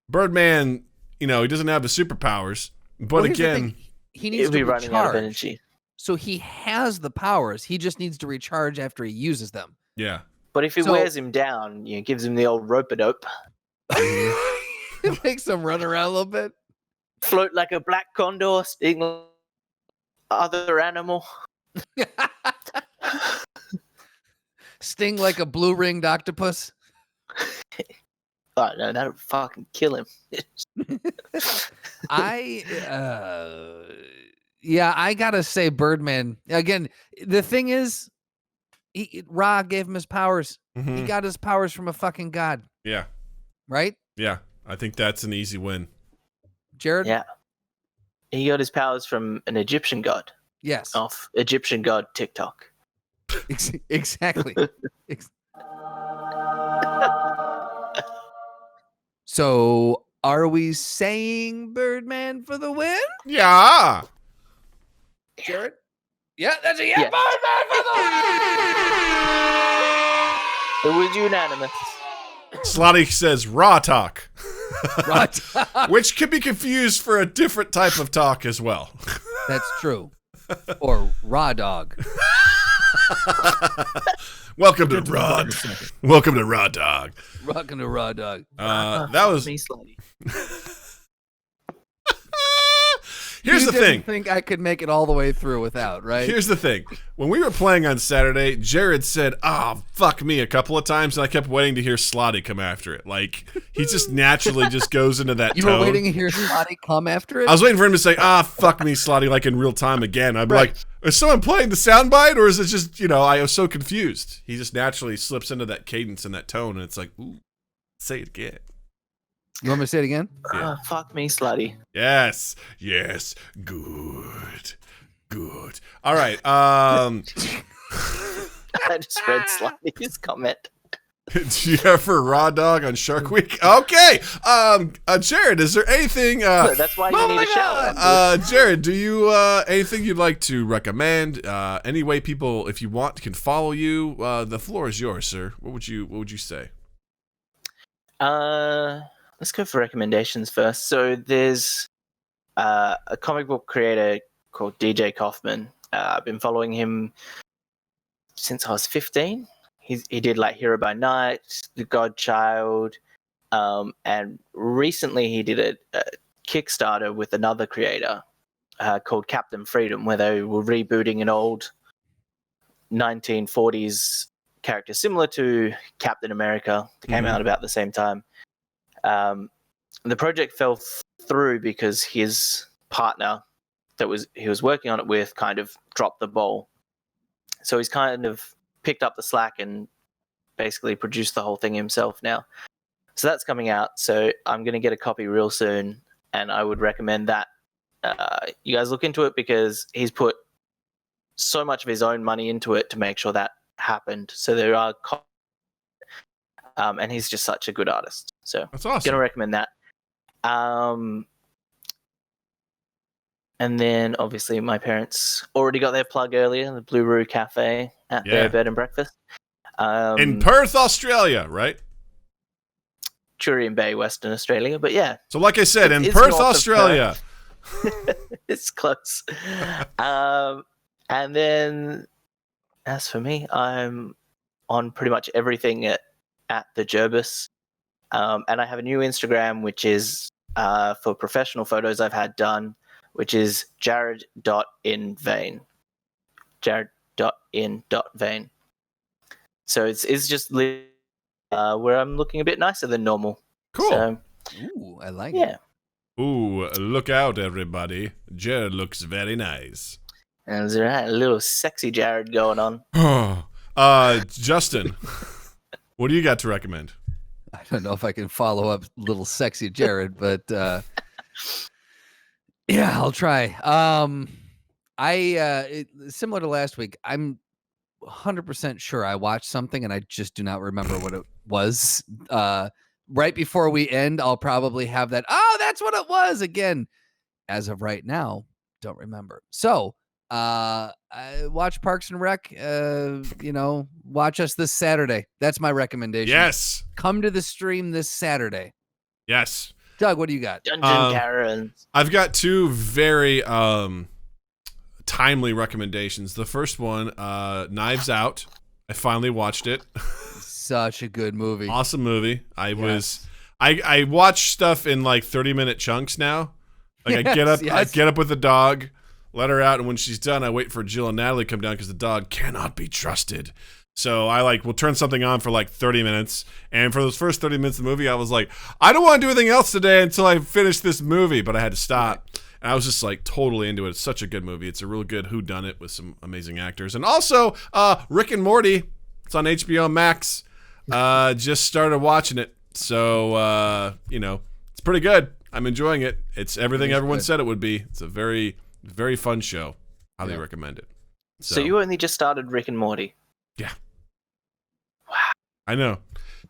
Birdman, you know, he doesn't have the superpowers. But again, he needs He'll to be running out of energy. So he has the powers. He just needs to recharge after he uses them. Yeah. But if he wears him down, you know, gives him the old rope-a-dope. It makes him run around a little bit. Float like a black condor, sting like other animal. Sting like a blue-ringed octopus. Oh, no, that'll fucking kill him. I gotta say Birdman. Again, the thing is, Ra gave him his powers. Mm-hmm. He got his powers from a fucking god. Yeah. Right? Yeah. I think that's an easy win. Jarryd? Yeah. He got his powers from an Egyptian god. Yes. Off Egyptian god TikTok. Exactly. So Are we saying Birdman for the win? Yeah. Jarryd? Yeah, that's a yeah. Yes. It was unanimous. Slotty says raw talk, Right. which could be confused for a different type of talk as well. That's true. Or raw dog. Welcome to Raw. Welcome to Raw Dog. Rocking to raw dog. That was. Me, Slutty. Here's You the didn't thing. think I could make it all the way through without, right? Here's the thing. When we were playing on Saturday, Jarryd said, fuck me," a couple of times, and I kept waiting to hear Slotty come after it. Like, he just naturally just goes into that You tone. were waiting to hear Slotty come after it? I was waiting for him to say, fuck me, Slotty, like in real time again. I'd be Right. like, is someone playing the soundbite, or is it just, I was so confused. He just naturally slips into that cadence and that tone, and it's like, ooh, say it again. You want me to say it again? Yeah. Fuck me, Slutty. Yes. Good. All right. I just read Slutty's comment. Do you have for Raw Dog on Shark Week? Okay. Jarryd, is there anything? That's why you need a shower. Jarryd, do you anything you'd like to recommend? Any way people, if you want, can follow you? The floor is yours, sir. What would you say? Let's go for recommendations first. So there's a comic book creator called DJ Kaufman. I've been following him since I was 15. He did like Hero by Night, The Godchild, and recently he did a Kickstarter with another creator called Captain Freedom, where they were rebooting an old 1940s character similar to Captain America that came out about the same time. The project fell through because his partner he was working on it with kind of dropped the ball. So he's kind of picked up the slack and basically produced the whole thing himself now. So that's coming out. So I'm going to get a copy real soon, and I would recommend that you guys look into it, because he's put so much of his own money into it to make sure that happened. So there are and he's just such a good artist. So That's awesome. going to recommend that. And then obviously my parents already got their plug earlier, the Blue Roo Cafe at their bed and breakfast. In Perth, Australia, right? Jurien Bay, Western Australia, but yeah. So like I said, in It's Perth, north of Australia. It's close. And then as for me, I'm on pretty much everything at the Urbas. And I have a new Instagram, which is for professional photos I've had done, which is Jarryd.invain. Jarryd.in.vain. So it's just where I'm looking a bit nicer than normal. Cool. So, Ooh, I like yeah. it. Ooh, look out, everybody. Jarryd looks very nice. And there's a little sexy Jarryd going on. Justin, what do you got to recommend? I don't know if I can follow up little sexy Jarryd, but yeah, I'll try. Similar to last week, I'm 100% sure I watched something and I just do not remember what it was. Right before we end, I'll probably have that. Oh, that's what it was again. As of right now, don't remember. So, I watch Parks and Rec. Watch us this Saturday. That's my recommendation. Yes. Come to the stream this Saturday. Yes. Doug, what do you got? Dungeon Karens. I've got two very timely recommendations. The first one, Knives Out. I finally watched it. Such a good movie. Awesome movie. I watch stuff in like 30-minute chunks now. Like I get up with the dog, let her out, and when she's done, I wait for Jill and Natalie to come down because the dog cannot be trusted. So I will turn something on for like 30 minutes, and for those first 30 minutes of the movie, I was like, I don't want to do anything else today until I finish this movie, but I had to stop. And I was just like totally into it. It's such a good movie. It's a real good whodunit with some amazing actors. And also, Rick and Morty. It's on HBO Max. Just started watching it. So, it's pretty good. I'm enjoying it. It's everything everyone said it would be. It's a very, very fun show. Highly recommend it. So you only just started Rick and Morty? Yeah. Wow. I know.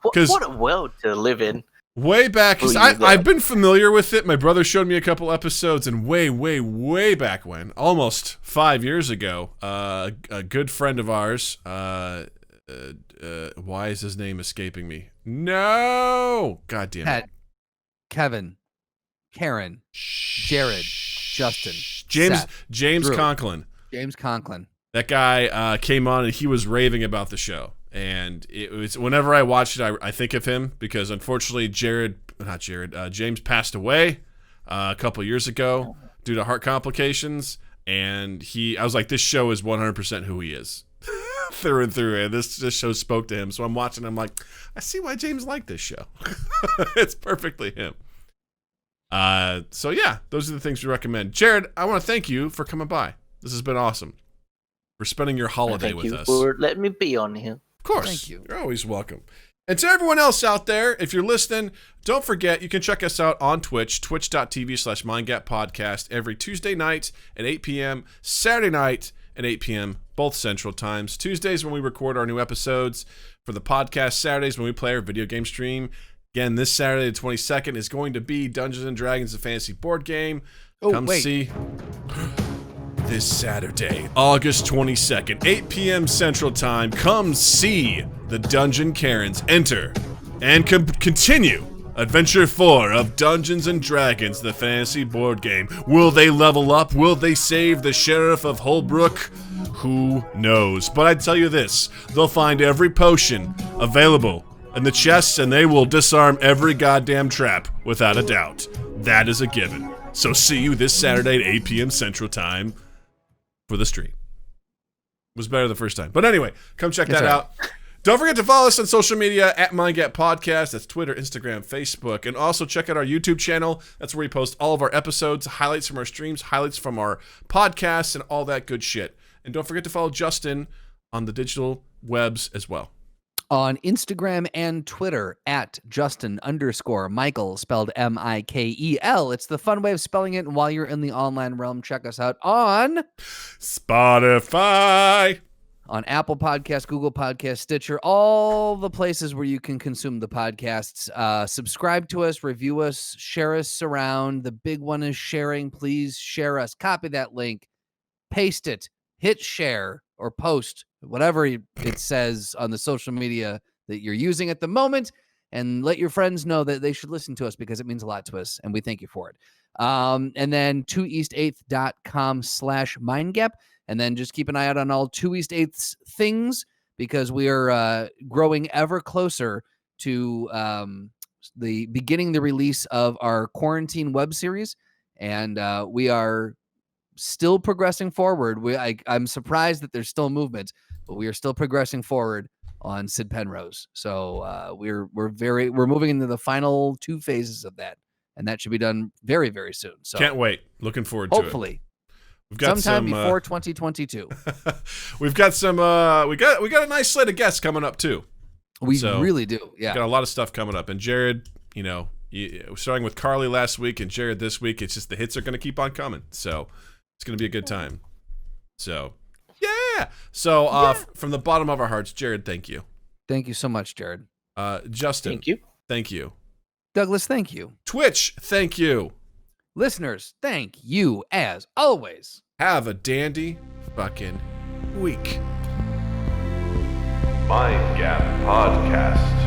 What a world to live in. Way back, because Who you got? I've been familiar with it. My brother showed me a couple episodes, and way back when, almost 5 years ago, a good friend of ours, why is his name escaping me? No! God damn it. Pat, Kevin, Karen, Jarryd, Justin, Seth, James Drew. Conklin. James Conklin. That guy came on, and he was raving about the show. And it was whenever I watch it, I think of him because unfortunately James passed away a couple years ago due to heart complications. And I was like, this show is 100% who he is through and through. And this show spoke to him. So I'm watching. I'm like, I see why James liked this show. It's perfectly him. So yeah, those are the things we recommend. Jarryd, I want to thank you for coming by. This has been awesome. For spending your holiday with us. Thank you for letting me be on here. Of course. Thank you. You're always welcome. And to everyone else out there, if you're listening, don't forget you can check us out on Twitch, twitch.tv/MindGapPodcast every Tuesday night at 8 p.m., Saturday night at 8 p.m., both Central Times. Tuesdays when we record our new episodes for the podcast. Saturdays when we play our video game stream. Again, this Saturday, the 22nd, is going to be Dungeons & Dragons, the fantasy board game. Come see... This Saturday, August 22nd, 8 p.m. Central Time, come see the Dungeon Karens enter and continue Adventure 4 of Dungeons & Dragons, the fantasy board game. Will they level up? Will they save the Sheriff of Holbrook? Who knows? But I tell you this, they'll find every potion available in the chests and they will disarm every goddamn trap without a doubt. That is a given. So see you this Saturday at 8 p.m. Central Time. For the stream. It was better the first time. But anyway, come check that out. Don't forget to follow us on social media at MindGap Podcast. That's Twitter, Instagram, Facebook. And also check out our YouTube channel. That's where we post all of our episodes, highlights from our streams, highlights from our podcasts, and all that good shit. And don't forget to follow Justin on the digital webs as well. On Instagram and Twitter at Justin_Michael, spelled Mikel. It's the fun way of spelling it. And while you're in the online realm, check us out on Spotify, on Apple Podcasts, Google Podcasts, Stitcher, all the places where you can consume the podcasts. Subscribe to us, review us, share us around. The big one is sharing. Please share us. Copy that link, paste it, hit share or post, whatever it says on the social media that you're using at the moment, and let your friends know that they should listen to us because it means a lot to us, and we thank you for it. And then 2east8th.com/mindgap, and then just keep an eye out on all 2 East 8th's things because we are growing ever closer to the release of our quarantine web series, and we are still progressing forward. I'm surprised that there's still movement, but we are still progressing forward on Sid Penrose. So we're moving into the final 2 phases of that, and that should be done very, very soon. So can't wait. Looking forward to it. Hopefully, we've got sometime before 2022. We've got some. We got a nice slate of guests coming up too. We really do. Yeah, got a lot of stuff coming up, and Jarryd, starting with Carly last week and Jarryd this week. It's just the hits are going to keep on coming. So. It's going to be a good time. So, yeah. So, from the bottom of our hearts, Jarryd, thank you. Thank you so much, Jarryd. Justin. Thank you. Thank you. Douglas, thank you. Twitch, thank you. Listeners, thank you as always. Have a dandy fucking week. Mind Gap Podcast.